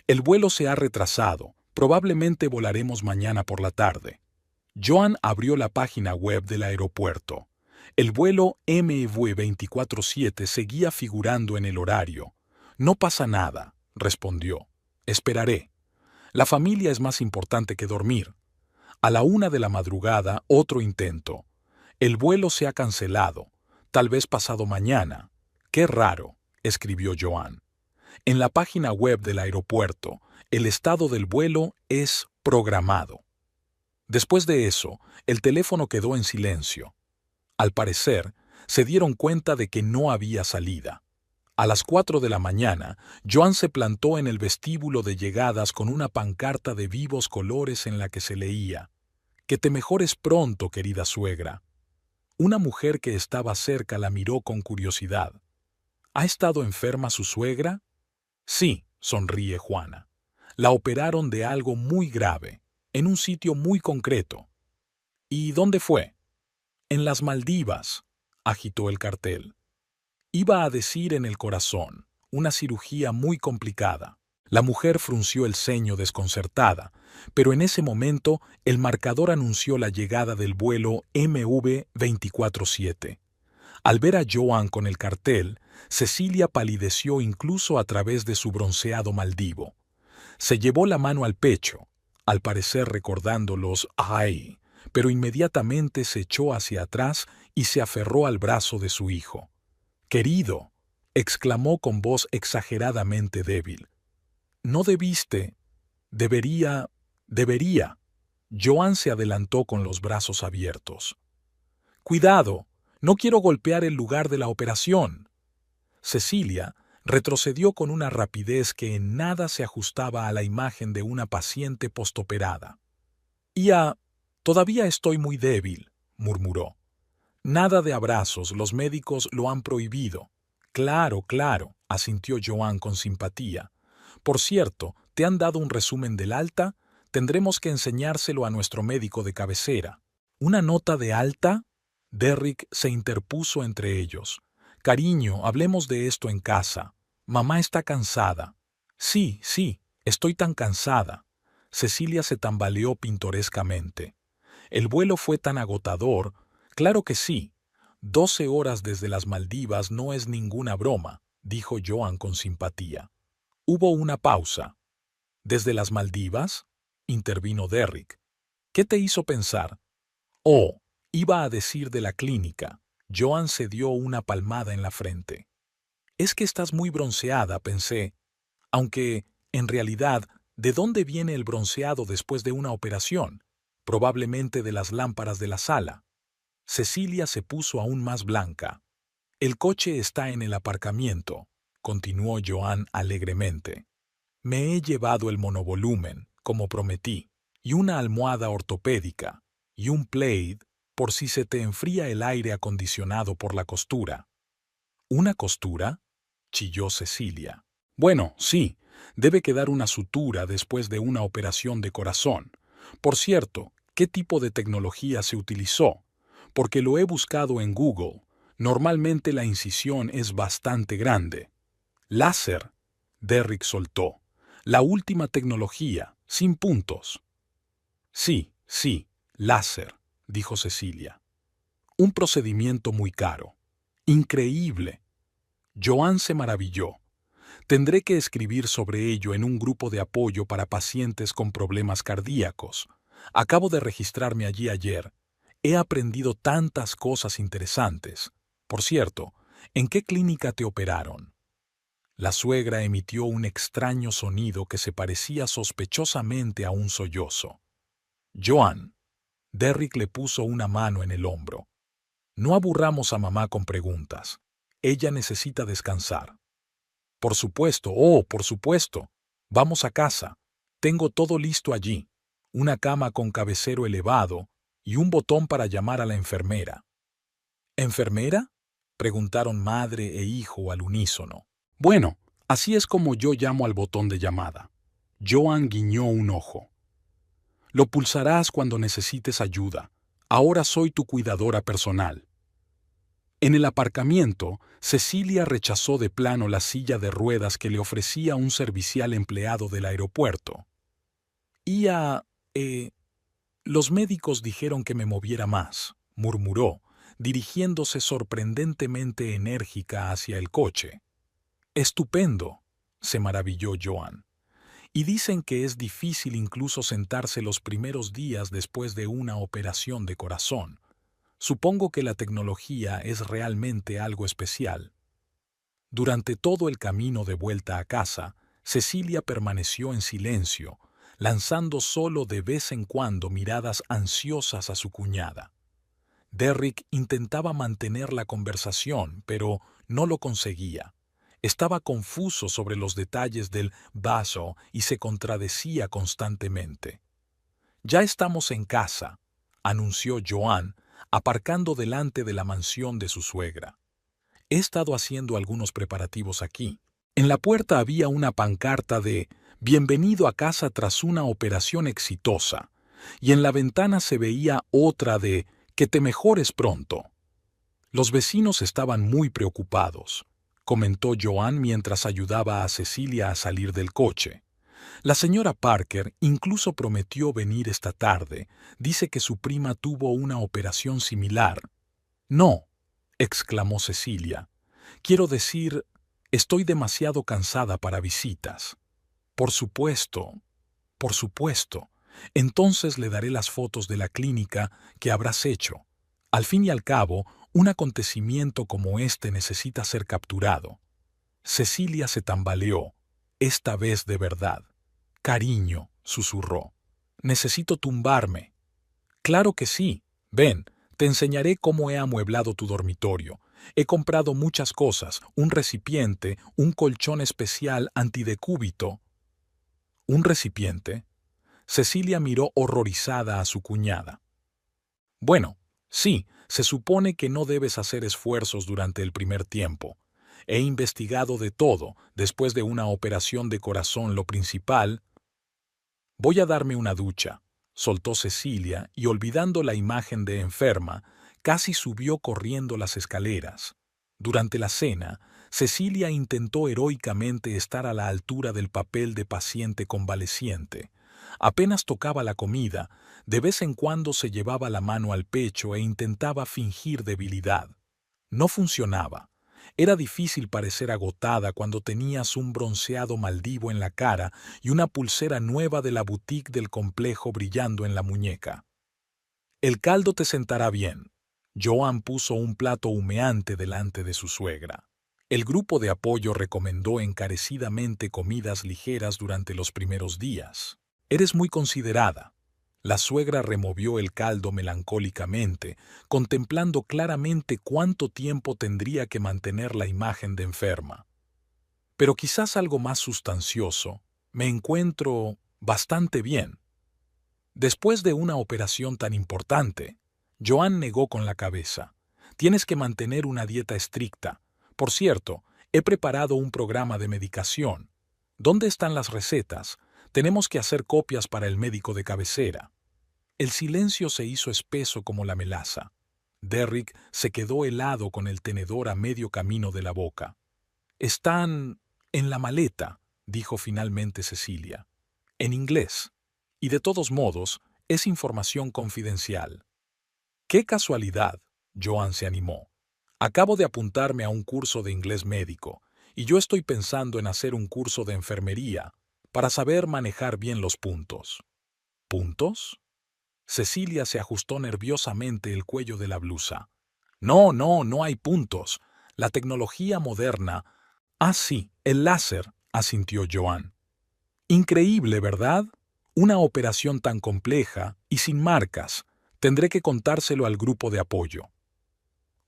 «El vuelo se ha retrasado. Probablemente volaremos mañana por la tarde». Joan abrió la página web del aeropuerto. El vuelo MV247 seguía figurando en el horario. «No pasa nada», respondió. «Esperaré. La familia es más importante que dormir». A la 1 de la madrugada, otro intento. «El vuelo se ha cancelado. Tal vez pasado mañana». «Qué raro», escribió Joan. En la página web del aeropuerto, el estado del vuelo es programado. Después de eso, el teléfono quedó en silencio. Al parecer, se dieron cuenta de que no había salida. A las 4 de la mañana, Joan se plantó en el vestíbulo de llegadas con una pancarta de vivos colores en la que se leía: «Que te mejores pronto, querida suegra». Una mujer que estaba cerca la miró con curiosidad. «¿Ha estado enferma su suegra?» «Sí», sonríe Juana. «La operaron de algo muy grave, en un sitio muy concreto». «¿Y dónde fue?» «En las Maldivas», agitó el cartel. Iba a decir en el corazón, una cirugía muy complicada. La mujer frunció el ceño desconcertada, pero en ese momento el marcador anunció la llegada del vuelo MV247. Al ver a Joan con el cartel, Cecilia palideció incluso a través de su bronceado maldivo. Se llevó la mano al pecho, al parecer recordando los «ay», pero inmediatamente se echó hacia atrás y se aferró al brazo de su hijo. «Querido», exclamó con voz exageradamente débil. «No debiste. Debería. Joan se adelantó con los brazos abiertos. «Cuidado. No quiero golpear el lugar de la operación. Cecilia retrocedió con una rapidez que en nada se ajustaba a la imagen de una paciente postoperada. Todavía estoy muy débil, murmuró. Nada de abrazos, los médicos lo han prohibido. Claro, claro, asintió Joan con simpatía. Por cierto, ¿te han dado un resumen del alta? Tendremos que enseñárselo a nuestro médico de cabecera. ¿Una nota de alta? Derrick se interpuso entre ellos. Cariño, hablemos de esto en casa. Mamá está cansada. Sí, estoy tan cansada. Cecilia se tambaleó pintorescamente. El vuelo fue tan agotador. Claro que sí. 12 horas desde las Maldivas no es ninguna broma, dijo Joan con simpatía. Hubo una pausa. ¿Desde las Maldivas? Intervino Derrick. ¿Qué te hizo pensar? Oh, iba a decir de la clínica. Joan se dio una palmada en la frente. Es que estás muy bronceada, pensé. Aunque, en realidad, ¿de dónde viene el bronceado después de una operación? Probablemente de las lámparas de la sala. Cecilia se puso aún más blanca. El coche está en el aparcamiento, continuó Joan alegremente. Me he llevado el monovolumen, como prometí, y una almohada ortopédica, y un plaid, por si se te enfría el aire acondicionado por la costura. ¿Una costura? Chilló Cecilia. Bueno, sí, debe quedar una sutura después de una operación de corazón. Por cierto, ¿qué tipo de tecnología se utilizó? Porque lo he buscado en Google. Normalmente la incisión es bastante grande. Láser. Derrick soltó. La última tecnología, sin puntos. Sí, láser, dijo Cecilia. Un procedimiento muy caro. Increíble. Joan se maravilló. Tendré que escribir sobre ello en un grupo de apoyo para pacientes con problemas cardíacos. Acabo de registrarme allí ayer. He aprendido tantas cosas interesantes. Por cierto, ¿en qué clínica te operaron? La suegra emitió un extraño sonido que se parecía sospechosamente a un sollozo. Joan. Derrick le puso una mano en el hombro. No aburramos a mamá con preguntas. Ella necesita descansar. Por supuesto, por supuesto. Vamos a casa. Tengo todo listo allí. Una cama con cabecero elevado y un botón para llamar a la enfermera. ¿Enfermera? Preguntaron madre e hijo al unísono. Bueno, así es como yo llamo al botón de llamada. Joan guiñó un ojo. Lo pulsarás cuando necesites ayuda. Ahora soy tu cuidadora personal. En el aparcamiento, Cecilia rechazó de plano la silla de ruedas que le ofrecía un servicial empleado del aeropuerto. Los médicos dijeron que me moviera más, murmuró, dirigiéndose sorprendentemente enérgica hacia el coche. Estupendo, se maravilló Joan. Y dicen que es difícil incluso sentarse los primeros días después de una operación de corazón. Supongo que la tecnología es realmente algo especial. Durante todo el camino de vuelta a casa, Cecilia permaneció en silencio, lanzando solo de vez en cuando miradas ansiosas a su cuñada. Derrick intentaba mantener la conversación, pero no lo conseguía. Estaba confuso sobre los detalles del vaso y se contradecía constantemente. «Ya estamos en casa», anunció Joan, aparcando delante de la mansión de su suegra. «He estado haciendo algunos preparativos aquí». En la puerta había una pancarta de «Bienvenido a casa tras una operación exitosa», y en la ventana se veía otra de «Que te mejores pronto». Los vecinos estaban muy preocupados, comentó Joan mientras ayudaba a Cecilia a salir del coche. La señora Parker incluso prometió venir esta tarde. Dice que su prima tuvo una operación similar. No, exclamó Cecilia. Quiero decir, estoy demasiado cansada para visitas. Por supuesto. Entonces le daré las fotos de la clínica que habrás hecho. Al fin y al cabo, un acontecimiento como este necesita ser capturado. Cecilia se tambaleó, esta vez de verdad. Cariño, susurró. Necesito tumbarme. Claro que sí. Ven, Te enseñaré cómo he amueblado tu dormitorio. He comprado muchas cosas, un recipiente, un colchón especial antidecúbito. ¿Un recipiente? Cecilia miró horrorizada a su cuñada. Bueno, sí, se supone que no debes hacer esfuerzos durante el primer tiempo. He investigado de todo, después de una operación de corazón lo principal. Voy a darme una ducha, soltó Cecilia y olvidando la imagen de enferma, casi subió corriendo las escaleras. Durante la cena, Cecilia intentó heroicamente estar a la altura del papel de paciente convaleciente. Apenas tocaba la comida, de vez en cuando se llevaba la mano al pecho e intentaba fingir debilidad. No funcionaba. Era difícil parecer agotada cuando tenías un bronceado Maldivo en la cara y una pulsera nueva de la boutique del complejo brillando en la muñeca. El caldo te sentará bien. Joan puso un plato humeante delante de su suegra. El grupo de apoyo recomendó encarecidamente comidas ligeras durante los primeros días. Eres muy considerada. La suegra removió el caldo melancólicamente, contemplando claramente cuánto tiempo tendría que mantener la imagen de enferma. Pero quizás algo más sustancioso. Me encuentro bastante bien. Después de una operación tan importante, Joan negó con la cabeza. Tienes que mantener una dieta estricta. Por cierto, he preparado un programa de medicación. ¿Dónde están las recetas? Tenemos que hacer copias para el médico de cabecera. El silencio se hizo espeso como la melaza. Derrick se quedó helado con el tenedor a medio camino de la boca. Están en la maleta, dijo finalmente Cecilia. En inglés. Y de todos modos, es información confidencial. ¡Qué casualidad! Joan se animó. Acabo de apuntarme a un curso de inglés médico, y yo estoy pensando en hacer un curso de enfermería, para saber manejar bien los puntos. ¿Puntos? Cecilia se ajustó nerviosamente el cuello de la blusa. No, no, no hay puntos. La tecnología moderna. Ah, sí, el láser, asintió Joan. Increíble, ¿verdad? Una operación tan compleja y sin marcas. Tendré que contárselo al grupo de apoyo.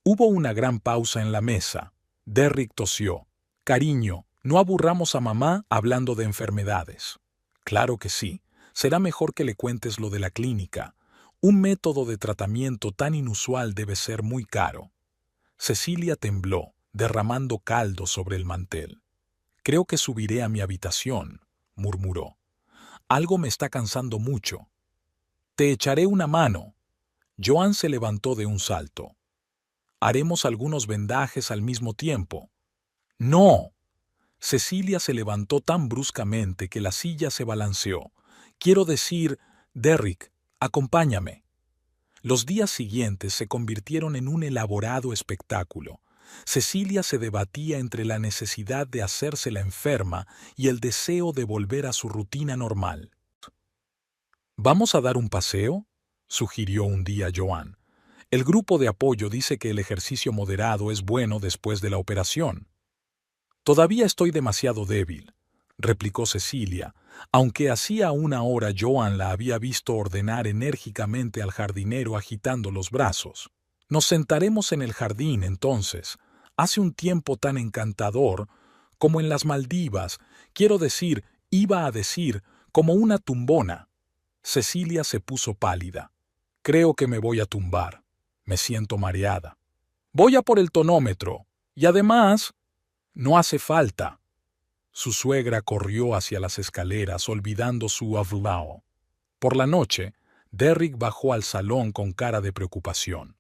Hubo una gran pausa en la mesa. Derrick tosió. Cariño, no aburramos a mamá hablando de enfermedades. Claro que sí. Será mejor que le cuentes lo de la clínica. Un método de tratamiento tan inusual debe ser muy caro. Cecilia tembló, derramando caldo sobre el mantel. Creo que subiré a mi habitación, murmuró. Algo me está cansando mucho. Te echaré una mano. Joan se levantó de un salto. Haremos algunos vendajes al mismo tiempo. ¡No! Cecilia se levantó tan bruscamente que la silla se balanceó. Quiero decir, Derrick, acompáñame. Los días siguientes se convirtieron en un elaborado espectáculo. Cecilia se debatía entre la necesidad de hacerse la enferma y el deseo de volver a su rutina normal. ¿Vamos a dar un paseo?, sugirió un día Joan. El grupo de apoyo dice que el ejercicio moderado es bueno después de la operación. Todavía estoy demasiado débil, replicó Cecilia, aunque hacía una hora Joan la había visto ordenar enérgicamente al jardinero agitando los brazos. Nos sentaremos en el jardín, entonces. Hace un tiempo tan encantador, como en las Maldivas, quiero decir, iba a decir, como una tumbona. Cecilia se puso pálida. Creo que me voy a tumbar. Me siento mareada. Voy a por el tonómetro. Y además, no hace falta. Su suegra corrió hacia las escaleras olvidando su ablao. Por la noche, Derrick bajó al salón con cara de preocupación.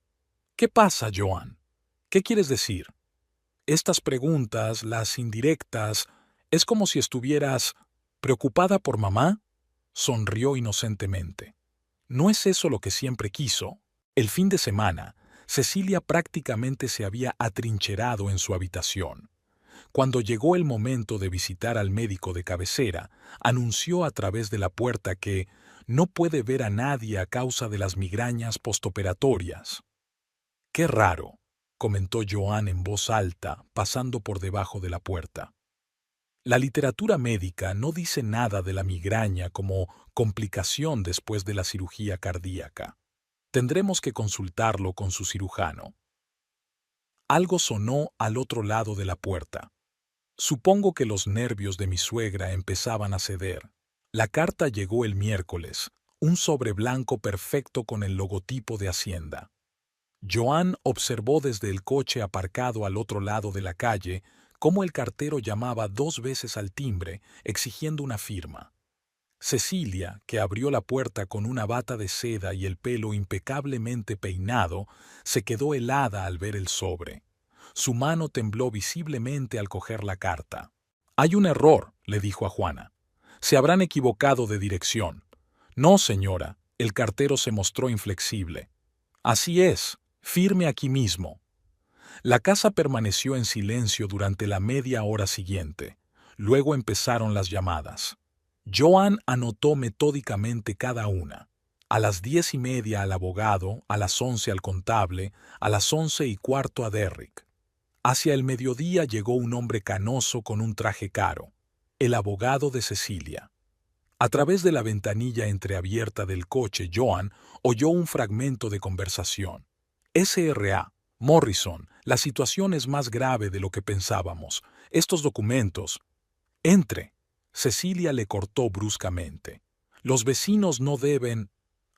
¿Qué pasa, Joan? ¿Qué quieres decir? Estas preguntas, las indirectas, es como si estuvieras preocupada por mamá. Sonrió inocentemente. ¿No es eso lo que siempre quiso? El fin de semana, Cecilia prácticamente se había atrincherado en su habitación. Cuando llegó el momento de visitar al médico de cabecera, anunció a través de la puerta que no puede ver a nadie a causa de las migrañas postoperatorias. «Qué raro», comentó Joan en voz alta, pasando por debajo de la puerta. La literatura médica no dice nada de la migraña como complicación después de la cirugía cardíaca. Tendremos que consultarlo con su cirujano. Algo sonó al otro lado de la puerta. Supongo que los nervios de mi suegra empezaban a ceder. La carta llegó el miércoles, un sobre blanco perfecto con el logotipo de Hacienda. Joan observó desde el coche aparcado al otro lado de la calle cómo el cartero llamaba 2 veces al timbre exigiendo una firma. Cecilia, que abrió la puerta con una bata de seda y el pelo impecablemente peinado, se quedó helada al ver el sobre. Su mano tembló visiblemente al coger la carta. «Hay un error», le dijo a Juana. «Se habrán equivocado de dirección». «No, señora», el cartero se mostró inflexible. «Así es, firme aquí mismo». La casa permaneció en silencio durante la media hora siguiente. Luego empezaron las llamadas. Joan anotó metódicamente cada una. A las 10:30 al abogado, a las 11 al contable, a las 11:15 a Derrick. Hacia el mediodía llegó un hombre canoso con un traje caro, el abogado de Cecilia. A través de la ventanilla entreabierta del coche, Joan oyó un fragmento de conversación. «S.R.A. Morrison, la situación es más grave de lo que pensábamos. Estos documentos...» «Entre». Cecilia le cortó bruscamente. «Los vecinos no deben...»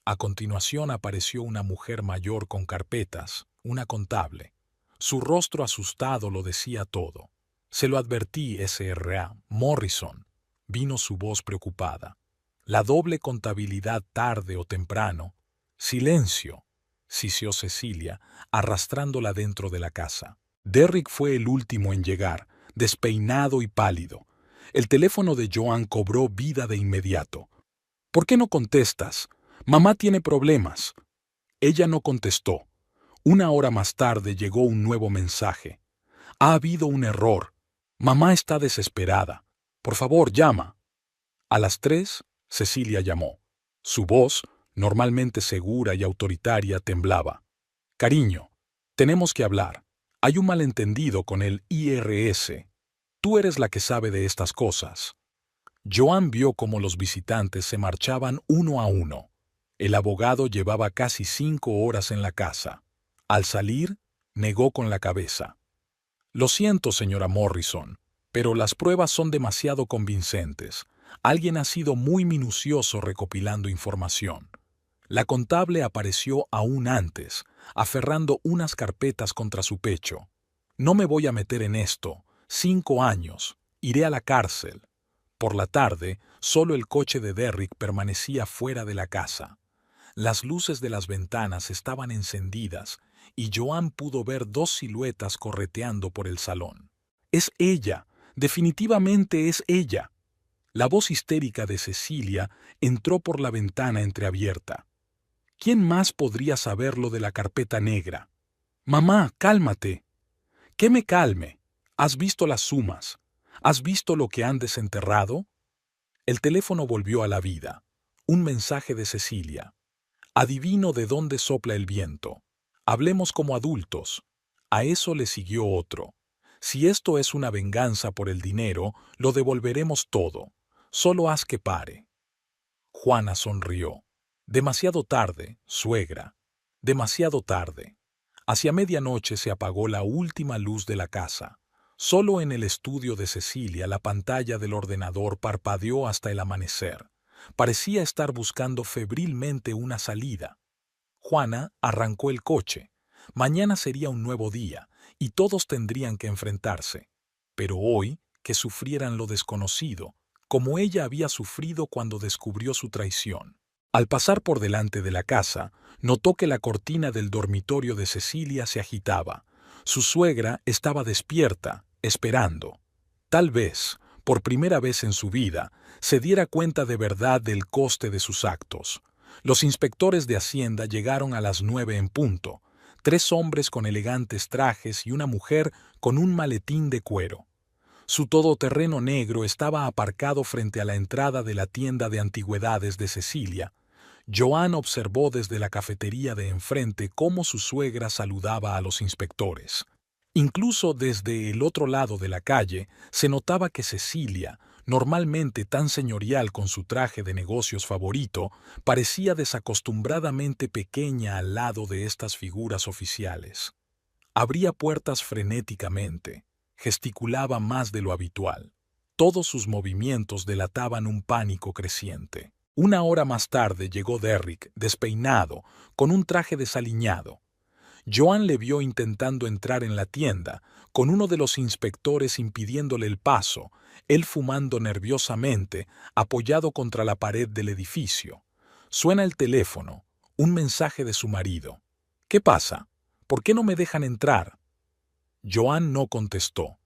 A continuación apareció una mujer mayor con carpetas, una contable. Su rostro asustado lo decía todo. «Se lo advertí, S.R.A. Morrison», vino su voz preocupada. «La doble contabilidad tarde o temprano...» «Silencio», siseó Cecilia, arrastrándola dentro de la casa. Derrick fue el último en llegar, despeinado y pálido. El teléfono de Joan cobró vida de inmediato. «¿Por qué no contestas? Mamá tiene problemas». Ella no contestó. Una hora más tarde llegó un nuevo mensaje. «Ha habido un error. Mamá está desesperada. Por favor, llama». A las 3, Cecilia llamó. Su voz, normalmente segura y autoritaria, temblaba. «Cariño, tenemos que hablar. Hay un malentendido con el IRS. Tú eres la que sabe de estas cosas». Joan vio cómo los visitantes se marchaban uno a uno. El abogado llevaba casi 5 horas en la casa. Al salir, negó con la cabeza. «Lo siento, señora Morrison, pero las pruebas son demasiado convincentes. Alguien ha sido muy minucioso recopilando información». La contable apareció aún antes, aferrando unas carpetas contra su pecho. «No me voy a meter en esto. 5 años. Iré a la cárcel». Por la tarde, solo el coche de Derrick permanecía fuera de la casa. Las luces de las ventanas estaban encendidas y Joan pudo ver 2 siluetas correteando por el salón. «Es ella. Definitivamente es ella». La voz histérica de Cecilia entró por la ventana entreabierta. «¿Quién más podría saberlo de la carpeta negra?» «Mamá, cálmate». «¿Qué me calme? ¿Has visto las sumas? ¿Has visto lo que han desenterrado?» El teléfono volvió a la vida. Un mensaje de Cecilia. «Adivino de dónde sopla el viento. Hablemos como adultos». A eso le siguió otro. «Si esto es una venganza por el dinero, lo devolveremos todo. Solo haz que pare». Juana sonrió. «Demasiado tarde, suegra. Demasiado tarde». Hacia medianoche se apagó la última luz de la casa. Solo en el estudio de Cecilia la pantalla del ordenador parpadeó hasta el amanecer. Parecía estar buscando febrilmente una salida. Juana arrancó el coche. Mañana sería un nuevo día, y todos tendrían que enfrentarse. Pero hoy, que sufrieran lo desconocido, como ella había sufrido cuando descubrió su traición. Al pasar por delante de la casa, notó que la cortina del dormitorio de Cecilia se agitaba. Su suegra estaba despierta, esperando. Tal vez, por primera vez en su vida, se diera cuenta de verdad del coste de sus actos. Los inspectores de Hacienda llegaron a las 9 en punto. 3 hombres con elegantes trajes y una mujer con un maletín de cuero. Su todoterreno negro estaba aparcado frente a la entrada de la tienda de antigüedades de Cecilia. Joan observó desde la cafetería de enfrente cómo su suegra saludaba a los inspectores. Incluso desde el otro lado de la calle se notaba que Cecilia normalmente tan señorial con su traje de negocios favorito, parecía desacostumbradamente pequeña al lado de estas figuras oficiales. Abría puertas frenéticamente, gesticulaba más de lo habitual. Todos sus movimientos delataban un pánico creciente. Una hora más tarde llegó Derrick, despeinado, con un traje desaliñado. Joan le vio intentando entrar en la tienda, con uno de los inspectores impidiéndole el paso, él fumando nerviosamente, apoyado contra la pared del edificio. Suena el teléfono, un mensaje de su marido. ¿Qué pasa? ¿Por qué no me dejan entrar? Joan no contestó.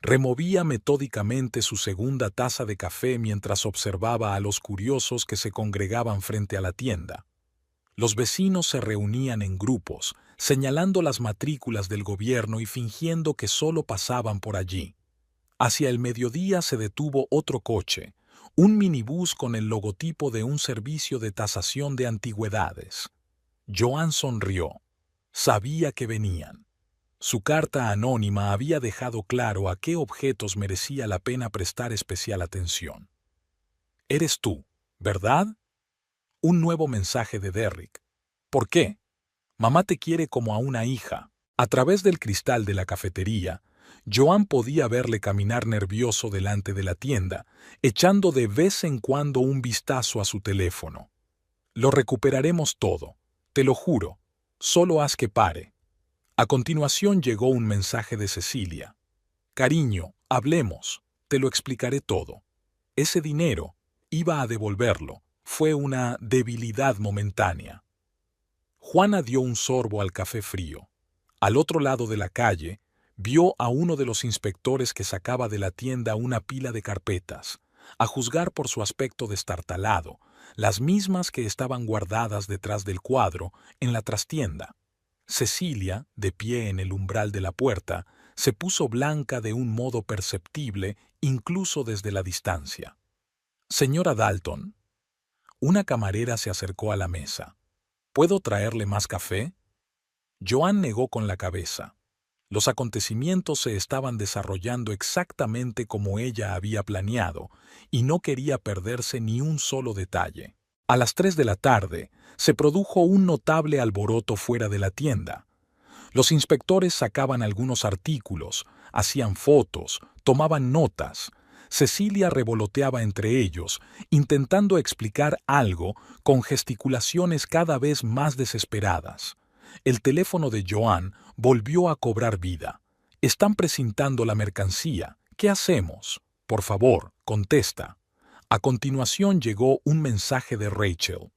Removía metódicamente su segunda taza de café mientras observaba a los curiosos que se congregaban frente a la tienda. Los vecinos se reunían en grupos, señalando las matrículas del gobierno y fingiendo que solo pasaban por allí. Hacia el mediodía se detuvo otro coche, un minibús con el logotipo de un servicio de tasación de antigüedades. Joan sonrió. Sabía que venían. Su carta anónima había dejado claro a qué objetos merecía la pena prestar especial atención. «Eres tú, ¿verdad?» Un nuevo mensaje de Derrick. «¿Por qué? Mamá te quiere como a una hija». A través del cristal de la cafetería, Joan podía verle caminar nervioso delante de la tienda, echando de vez en cuando un vistazo a su teléfono. «Lo recuperaremos todo, te lo juro, solo haz que pare». A continuación llegó un mensaje de Cecilia. «Cariño, hablemos, te lo explicaré todo. Ese dinero, iba a devolverlo, fue una debilidad momentánea». Juana dio un sorbo al café frío. Al otro lado de la calle, vio a uno de los inspectores que sacaba de la tienda una pila de carpetas, a juzgar por su aspecto destartalado, las mismas que estaban guardadas detrás del cuadro en la trastienda. Cecilia, de pie en el umbral de la puerta, se puso blanca de un modo perceptible incluso desde la distancia. «Señora Dalton». Una camarera se acercó a la mesa. «¿Puedo traerle más café?» Joan negó con la cabeza. Los acontecimientos se estaban desarrollando exactamente como ella había planeado, y no quería perderse ni un solo detalle. A las 3 de la tarde, se produjo un notable alboroto fuera de la tienda. Los inspectores sacaban algunos artículos, hacían fotos, tomaban notas. Cecilia revoloteaba entre ellos, intentando explicar algo con gesticulaciones cada vez más desesperadas. El teléfono de Joan volvió a cobrar vida. «Están precintando la mercancía. ¿Qué hacemos? Por favor, contesta». A continuación llegó un mensaje de Rachel.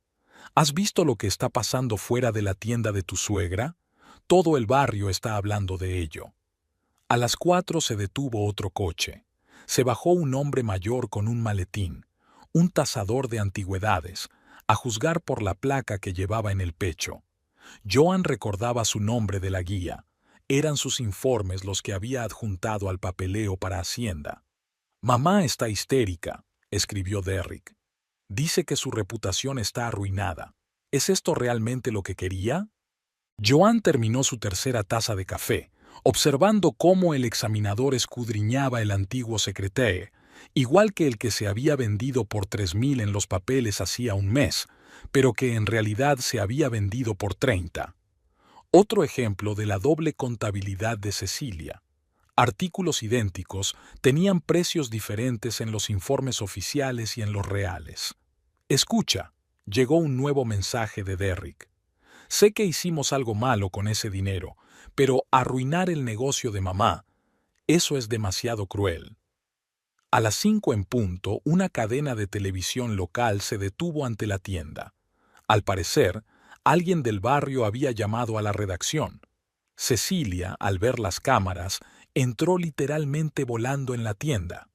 «¿Has visto lo que está pasando fuera de la tienda de tu suegra? Todo el barrio está hablando de ello». A las 4 se detuvo otro coche. Se bajó un hombre mayor con un maletín, un tasador de antigüedades, a juzgar por la placa que llevaba en el pecho. Joan recordaba su nombre de la guía. Eran sus informes los que había adjuntado al papeleo para Hacienda. «Mamá está histérica», escribió Derrick. «Dice que su reputación está arruinada. ¿Es esto realmente lo que quería?» Joan terminó su tercera taza de café, observando cómo el examinador escudriñaba el antiguo secretaire, igual que el que se había vendido por 3.000 en los papeles hacía un mes, pero que en realidad se había vendido por 30. Otro ejemplo de la doble contabilidad de Cecilia. Artículos idénticos tenían precios diferentes en los informes oficiales y en los reales. «Escucha», llegó un nuevo mensaje de Derrick. «Sé que hicimos algo malo con ese dinero, pero arruinar el negocio de mamá, eso es demasiado cruel». A las 5 en punto, una cadena de televisión local se detuvo ante la tienda. Al parecer, alguien del barrio había llamado a la redacción. Cecilia, al ver las cámaras, entró literalmente volando en la tienda.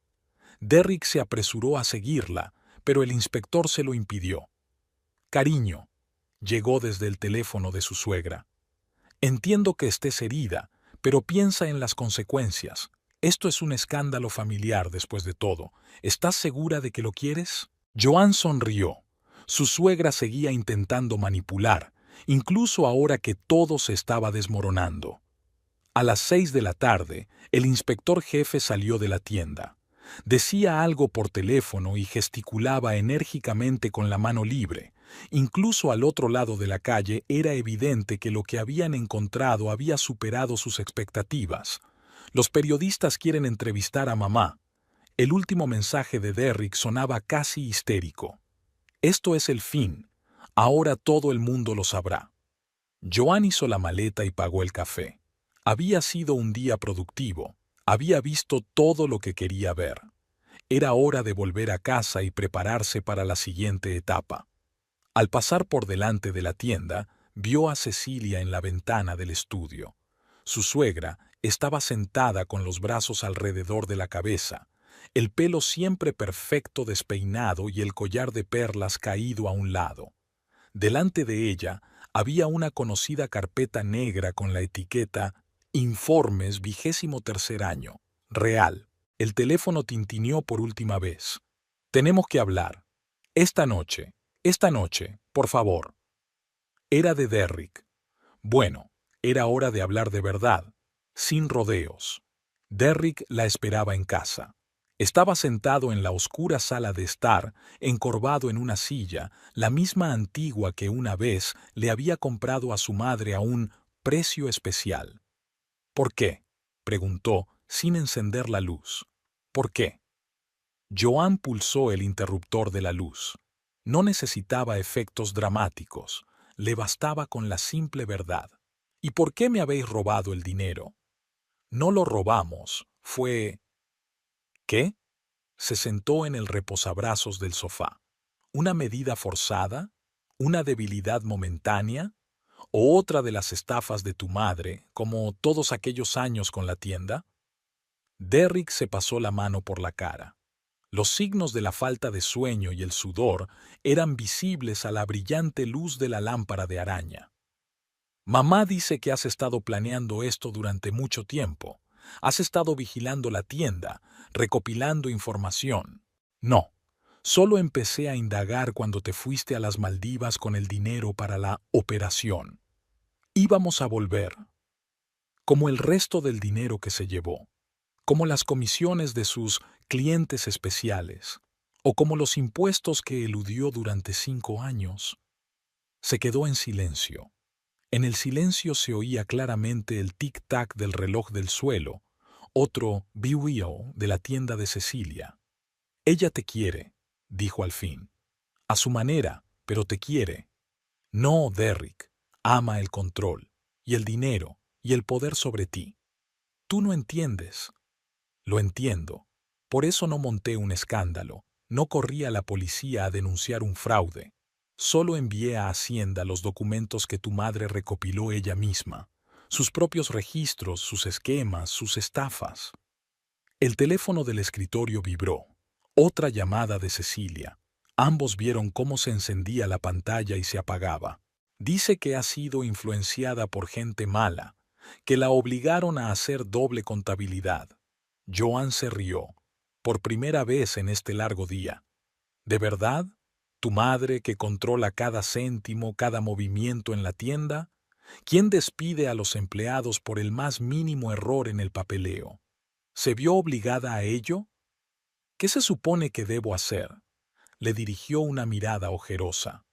Derrick se apresuró a seguirla, pero el inspector se lo impidió. «Cariño», llegó desde el teléfono de su suegra. «Entiendo que estés herida, pero piensa en las consecuencias. Esto es un escándalo familiar después de todo. ¿Estás segura de que lo quieres?» Joan sonrió. Su suegra seguía intentando manipular, incluso ahora que todo se estaba desmoronando. A las 6 de la tarde, el inspector jefe salió de la tienda. Decía algo por teléfono y gesticulaba enérgicamente con la mano libre. Incluso al otro lado de la calle era evidente que lo que habían encontrado había superado sus expectativas. Los periodistas quieren entrevistar a mamá. El último mensaje de Derrick sonaba casi histérico. Esto es el fin. Ahora todo el mundo lo sabrá. Joan hizo la maleta y pagó el café. Había sido un día productivo. Había visto todo lo que quería ver. Era hora de volver a casa y prepararse para la siguiente etapa. Al pasar por delante de la tienda, vio a Cecilia en la ventana del estudio. Su suegra estaba sentada con los brazos alrededor de la cabeza, el pelo siempre perfecto despeinado y el collar de perlas caído a un lado. Delante de ella había una conocida carpeta negra con la etiqueta Informes 23º año, Real. El teléfono tintineó por última vez. Tenemos que hablar. Esta noche, por favor. Era de Derrick. Bueno, era hora de hablar de verdad, sin rodeos. Derrick la esperaba en casa. Estaba sentado en la oscura sala de estar, encorvado en una silla, la misma antigua que una vez le había comprado a su madre a un precio especial. ¿Por qué?, preguntó, sin encender la luz. ¿Por qué? Joan pulsó el interruptor de la luz. No necesitaba efectos dramáticos, le bastaba con la simple verdad. ¿Y por qué me habéis robado el dinero? No lo robamos, fue... ¿Qué? Se sentó en el reposabrazos del sofá. ¿Una medida forzada? ¿Una debilidad momentánea? ¿O otra de las estafas de tu madre, como todos aquellos años con la tienda? Derrick se pasó la mano por la cara. Los signos de la falta de sueño y el sudor eran visibles a la brillante luz de la lámpara de araña. Mamá dice que has estado planeando esto durante mucho tiempo. Has estado vigilando la tienda, recopilando información. No, solo empecé a indagar cuando te fuiste a las Maldivas con el dinero para la operación. Íbamos a volver, como el resto del dinero que se llevó, como las comisiones de sus clientes especiales, o como los impuestos que eludió durante 5 años. Se quedó en silencio. En el silencio se oía claramente el tic-tac del reloj del suelo, otro biuío de la tienda de Cecilia. Ella te quiere, dijo al fin. A su manera, pero te quiere. No, Derrick, ama el control, y el dinero, y el poder sobre ti. Tú no entiendes. Lo entiendo. Por eso no monté un escándalo, no corrí a la policía a denunciar un fraude. Solo envié a Hacienda los documentos que tu madre recopiló ella misma, sus propios registros, sus esquemas, sus estafas. El teléfono del escritorio vibró. Otra llamada de Cecilia. Ambos vieron cómo se encendía la pantalla y se apagaba. Dice que ha sido influenciada por gente mala, que la obligaron a hacer doble contabilidad. Joan se rió, por primera vez en este largo día. ¿De verdad? ¿Tu madre que controla cada céntimo, cada movimiento en la tienda? ¿Quién despide a los empleados por el más mínimo error en el papeleo? ¿Se vio obligada a ello? ¿Qué se supone que debo hacer? Le dirigió una mirada ojerosa.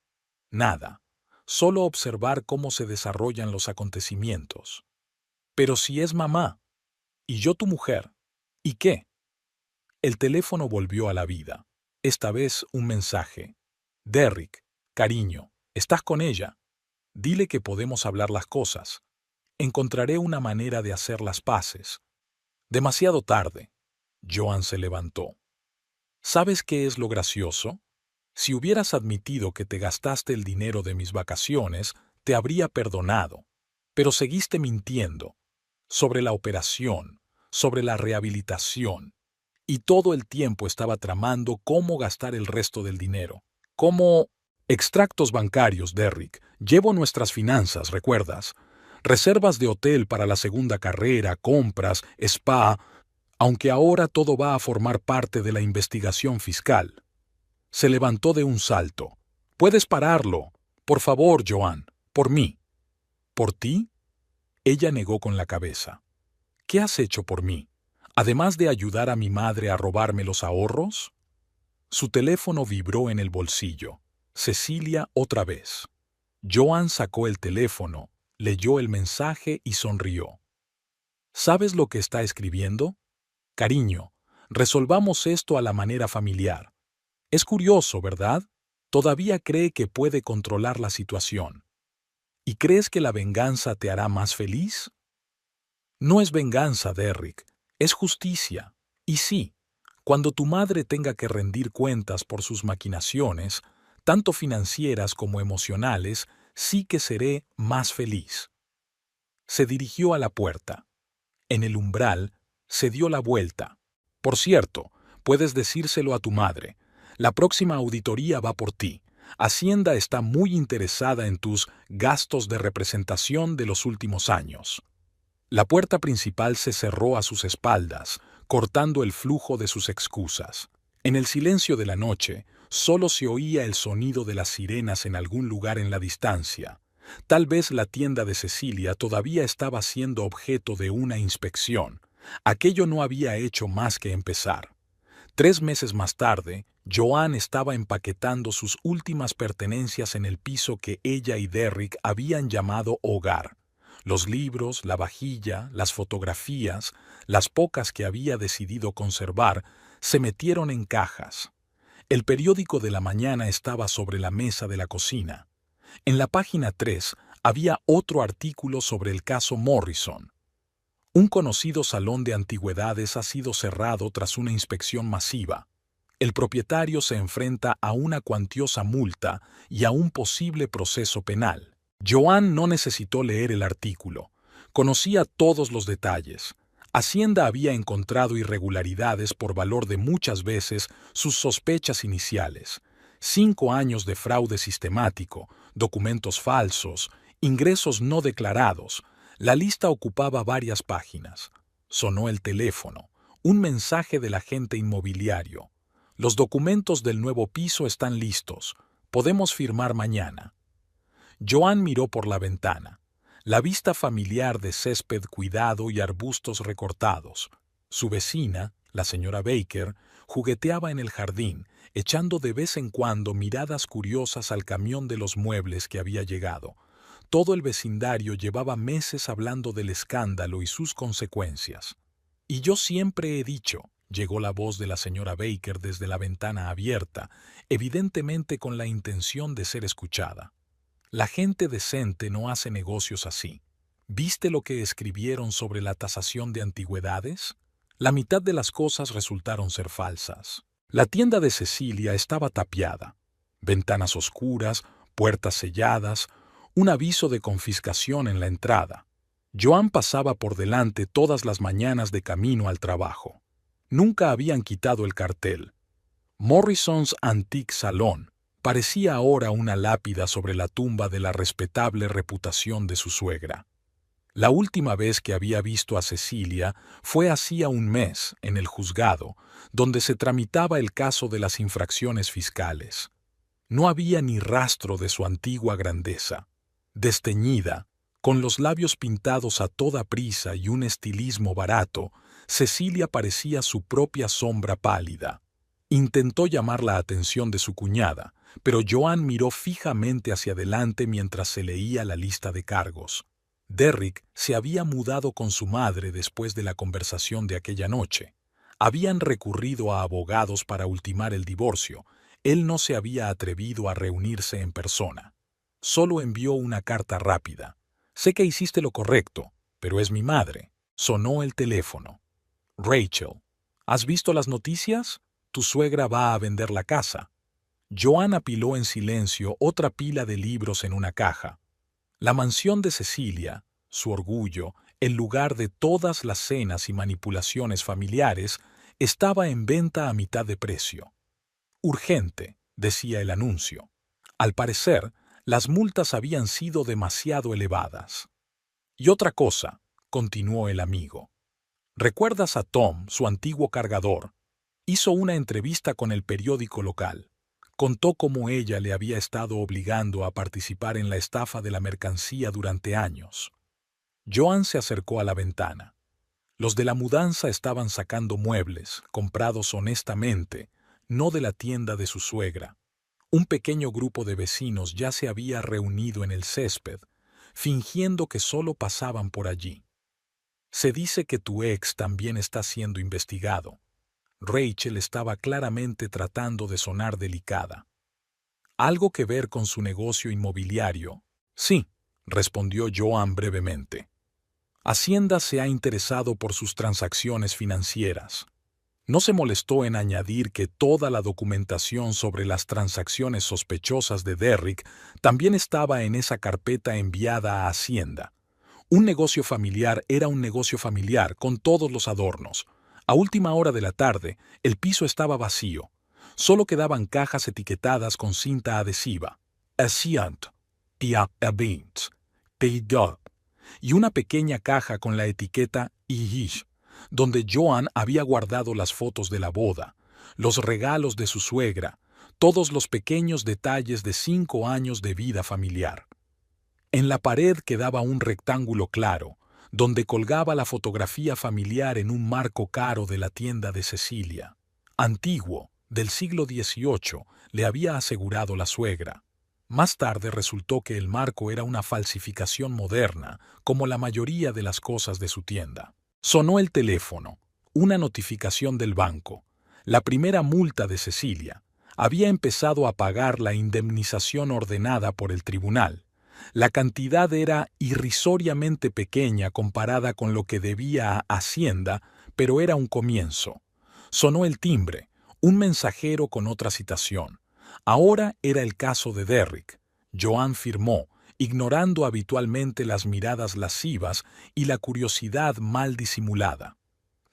Nada, solo observar cómo se desarrollan los acontecimientos. Pero si es mamá, y yo tu mujer, ¿y qué? El teléfono volvió a la vida. Esta vez un mensaje. Derrick, cariño, ¿estás con ella? Dile que podemos hablar las cosas. Encontraré una manera de hacer las paces. Demasiado tarde. Joan se levantó. ¿Sabes qué es lo gracioso? Si hubieras admitido que te gastaste el dinero de mis vacaciones, te habría perdonado. Pero seguiste mintiendo. Sobre la operación, sobre la rehabilitación. Y todo el tiempo estaba tramando cómo gastar el resto del dinero. Como extractos bancarios, Derrick. Llevo nuestras finanzas, ¿recuerdas? Reservas de hotel para la segunda carrera, compras, spa, aunque ahora todo va a formar parte de la investigación fiscal. Se levantó de un salto. «Puedes pararlo. Por favor, Joan. Por mí». «¿Por ti?» Ella negó con la cabeza. «¿Qué has hecho por mí? además de ayudar a mi madre a robarme los ahorros? Su teléfono vibró en el bolsillo. Cecilia otra vez. Joan sacó el teléfono, leyó el mensaje y sonrió. ¿Sabes lo que está escribiendo? Cariño, resolvamos esto a la manera familiar. Es curioso, ¿verdad? Todavía cree que puede controlar la situación. ¿Y crees que la venganza te hará más feliz? No es venganza, Derrick, es justicia. Y sí, cuando tu madre tenga que rendir cuentas por sus maquinaciones, tanto financieras como emocionales, sí que seré más feliz. Se dirigió a la puerta. En el umbral, se dio la vuelta. Por cierto, puedes decírselo a tu madre. La próxima auditoría va por ti. Hacienda está muy interesada en tus gastos de representación de los últimos años. La puerta principal se cerró a sus espaldas, cortando el flujo de sus excusas. En el silencio de la noche, solo se oía el sonido de las sirenas en algún lugar en la distancia. Tal vez la tienda de Cecilia todavía estaba siendo objeto de una inspección. Aquello no había hecho más que empezar. 3 meses más tarde, Joan estaba empaquetando sus últimas pertenencias en el piso que ella y Derrick habían llamado hogar. Los libros, la vajilla, las fotografías, las pocas que había decidido conservar, se metieron en cajas. El periódico de la mañana estaba sobre la mesa de la cocina. En la página 3 había otro artículo sobre el caso Morrison. Un conocido salón de antigüedades ha sido cerrado tras una inspección masiva. El propietario se enfrenta a una cuantiosa multa y a un posible proceso penal. Joan no necesitó leer el artículo. Conocía todos los detalles. Hacienda había encontrado irregularidades por valor de muchas veces sus sospechas iniciales. 5 años de fraude sistemático, documentos falsos, ingresos no declarados. La lista ocupaba varias páginas. Sonó el teléfono. Un mensaje del agente inmobiliario. Los documentos del nuevo piso están listos. Podemos firmar mañana. Joan miró por la ventana. La vista familiar de césped cuidado y arbustos recortados. Su vecina, la señora Baker, jugueteaba en el jardín, echando de vez en cuando miradas curiosas al camión de los muebles que había llegado. Todo el vecindario llevaba meses hablando del escándalo y sus consecuencias. Y yo siempre he dicho, llegó la voz de la señora Baker desde la ventana abierta, evidentemente con la intención de ser escuchada. La gente decente no hace negocios así. ¿Viste lo que escribieron sobre la tasación de antigüedades? La mitad de las cosas resultaron ser falsas. La tienda de Cecilia estaba tapiada. Ventanas oscuras, puertas selladas, un aviso de confiscación en la entrada. Joan pasaba por delante todas las mañanas de camino al trabajo. Nunca habían quitado el cartel. Morrison's Antique Salon parecía ahora una lápida sobre la tumba de la respetable reputación de su suegra. La última vez que había visto a Cecilia fue hacía un mes, en el juzgado, donde se tramitaba el caso de las infracciones fiscales. No había ni rastro de su antigua grandeza. Desteñida, con los labios pintados a toda prisa y un estilismo barato, Cecilia parecía su propia sombra pálida. Intentó llamar la atención de su cuñada, pero Joan miró fijamente hacia adelante mientras se leía la lista de cargos. Derrick se había mudado con su madre después de la conversación de aquella noche. Habían recurrido a abogados para ultimar el divorcio. Él no se había atrevido a reunirse en persona. Solo envió una carta rápida. Sé que hiciste lo correcto, pero es mi madre. Sonó el teléfono. Rachel, ¿has visto las noticias? Tu suegra va a vender la casa. Joan apiló en silencio otra pila de libros en una caja. La mansión de Cecilia, su orgullo, el lugar de todas las cenas y manipulaciones familiares, estaba en venta a mitad de precio. Urgente, decía el anuncio. Al parecer, las multas habían sido demasiado elevadas. Y otra cosa, continuó el amigo. ¿Recuerdas a Tom, su antiguo cargador? Hizo una entrevista con el periódico local. Contó cómo ella le había estado obligando a participar en la estafa de la mercancía durante años. Joan se acercó a la ventana. Los de la mudanza estaban sacando muebles, comprados honestamente, no de la tienda de su suegra. Un pequeño grupo de vecinos ya se había reunido en el césped, fingiendo que solo pasaban por allí. Se dice que tu ex también está siendo investigado. Rachel estaba claramente tratando de sonar delicada. ¿Algo que ver con su negocio inmobiliario? Sí, respondió Joan brevemente. Hacienda se ha interesado por sus transacciones financieras. No se molestó en añadir que toda la documentación sobre las transacciones sospechosas de Derrick también estaba en esa carpeta enviada a Hacienda. Un negocio familiar era un negocio familiar con todos los adornos. A última hora de la tarde, el piso estaba vacío. Solo quedaban cajas etiquetadas con cinta adhesiva. Ascient, Pia Events, Paid Up, y una pequeña caja con la etiqueta Ihish, donde Joan había guardado las fotos de la boda, los regalos de su suegra, todos los pequeños detalles de 5 años de vida familiar. En la pared quedaba un rectángulo claro, donde colgaba la fotografía familiar en un marco caro de la tienda de Cecilia. Antiguo, del siglo XVIII, le había asegurado la suegra. Más tarde resultó que el marco era una falsificación moderna, como la mayoría de las cosas de su tienda. Sonó el teléfono, una notificación del banco. La primera multa de Cecilia. Había empezado a pagar la indemnización ordenada por el tribunal. La cantidad era irrisoriamente pequeña comparada con lo que debía a Hacienda, pero era un comienzo. Sonó el timbre, un mensajero con otra citación. Ahora era el caso de Derrick. Joan firmó, ignorando habitualmente las miradas lascivas y la curiosidad mal disimulada.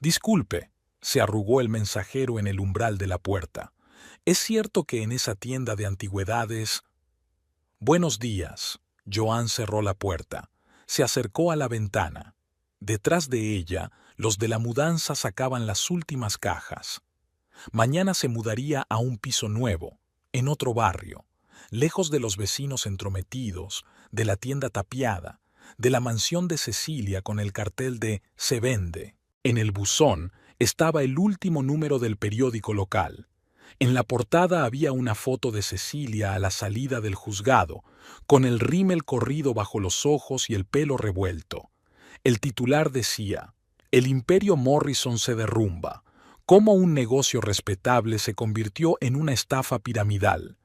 «Disculpe», se arrugó el mensajero en el umbral de la puerta. «¿Es cierto que en esa tienda de antigüedades...» «Buenos días». Joan cerró la puerta. Se acercó a la ventana. Detrás de ella, los de la mudanza sacaban las últimas cajas. Mañana se mudaría a un piso nuevo, en otro barrio, lejos de los vecinos entrometidos, de la tienda tapiada, de la mansión de Cecilia con el cartel de «Se vende». En el buzón estaba el último número del periódico local. En la portada había una foto de Cecilia a la salida del juzgado, con el rímel corrido bajo los ojos y el pelo revuelto. El titular decía: «El imperio Morrison se derrumba. Cómo un negocio respetable se convirtió en una estafa piramidal».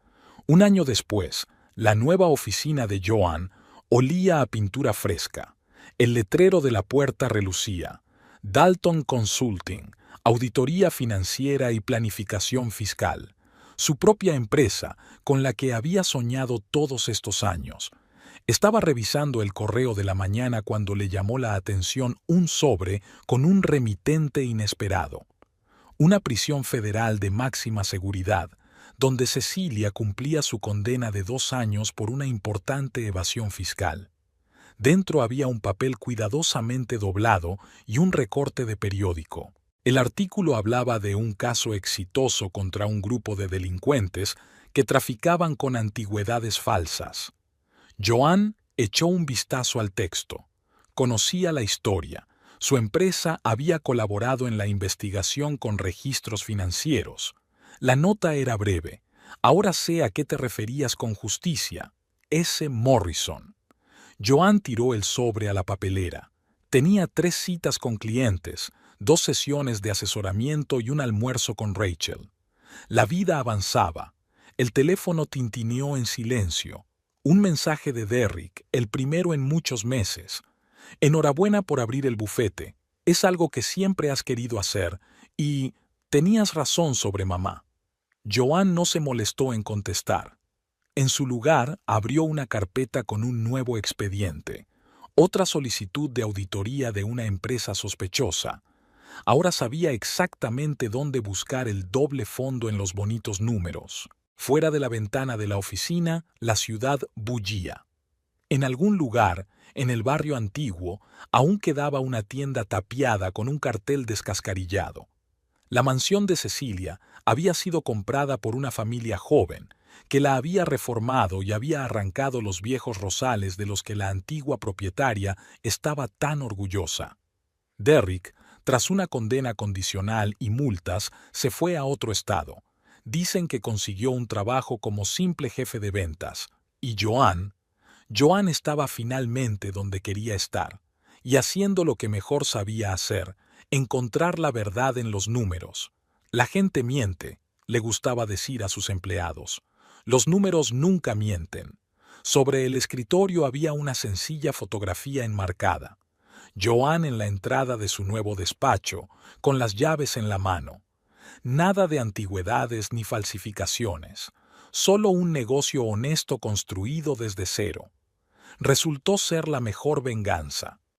Un año después, la nueva oficina de Joan olía a pintura fresca. El letrero de la puerta relucía: «Dalton Consulting, auditoría financiera y planificación fiscal». Su propia empresa, con la que había soñado todos estos años. Estaba revisando el correo de la mañana cuando le llamó la atención un sobre con un remitente inesperado. Una prisión federal de máxima seguridad, donde Cecilia cumplía su condena de 2 años por una importante evasión fiscal. Dentro había un papel cuidadosamente doblado y un recorte de periódico. El artículo hablaba de un caso exitoso contra un grupo de delincuentes que traficaban con antigüedades falsas. Joan echó un vistazo al texto. Conocía la historia. Su empresa había colaborado en la investigación con registros financieros. La nota era breve. «Ahora sé a qué te referías con justicia. S. Morrison». Joan tiró el sobre a la papelera. Tenía 3 citas con clientes, 2 sesiones de asesoramiento y un almuerzo con Rachel. La vida avanzaba. El teléfono tintineó en silencio. Un mensaje de Derrick, el primero en muchos meses. «Enhorabuena por abrir el bufete. Es algo que siempre has querido hacer y tenías razón sobre mamá». Joan no se molestó en contestar. En su lugar, abrió una carpeta con un nuevo expediente. Otra solicitud de auditoría de una empresa sospechosa. Ahora sabía exactamente dónde buscar el doble fondo en los bonitos números. Fuera de la ventana de la oficina, la ciudad bullía. En algún lugar, en el barrio antiguo, aún quedaba una tienda tapiada con un cartel descascarillado. La mansión de Cecilia había sido comprada por una familia joven, que la había reformado y había arrancado los viejos rosales de los que la antigua propietaria estaba tan orgullosa. Derrick Tras una condena condicional y multas, se fue a otro estado. Dicen que consiguió un trabajo como simple jefe de ventas. Y Joan estaba finalmente donde quería estar, y haciendo lo que mejor sabía hacer, encontrar la verdad en los números. La gente miente, le gustaba decir a sus empleados. Los números nunca mienten. Sobre el escritorio había una sencilla fotografía enmarcada. Joan en la entrada de su nuevo despacho, con las llaves en la mano. Nada de antigüedades ni falsificaciones, solo un negocio honesto construido desde cero. Resultó ser la mejor venganza.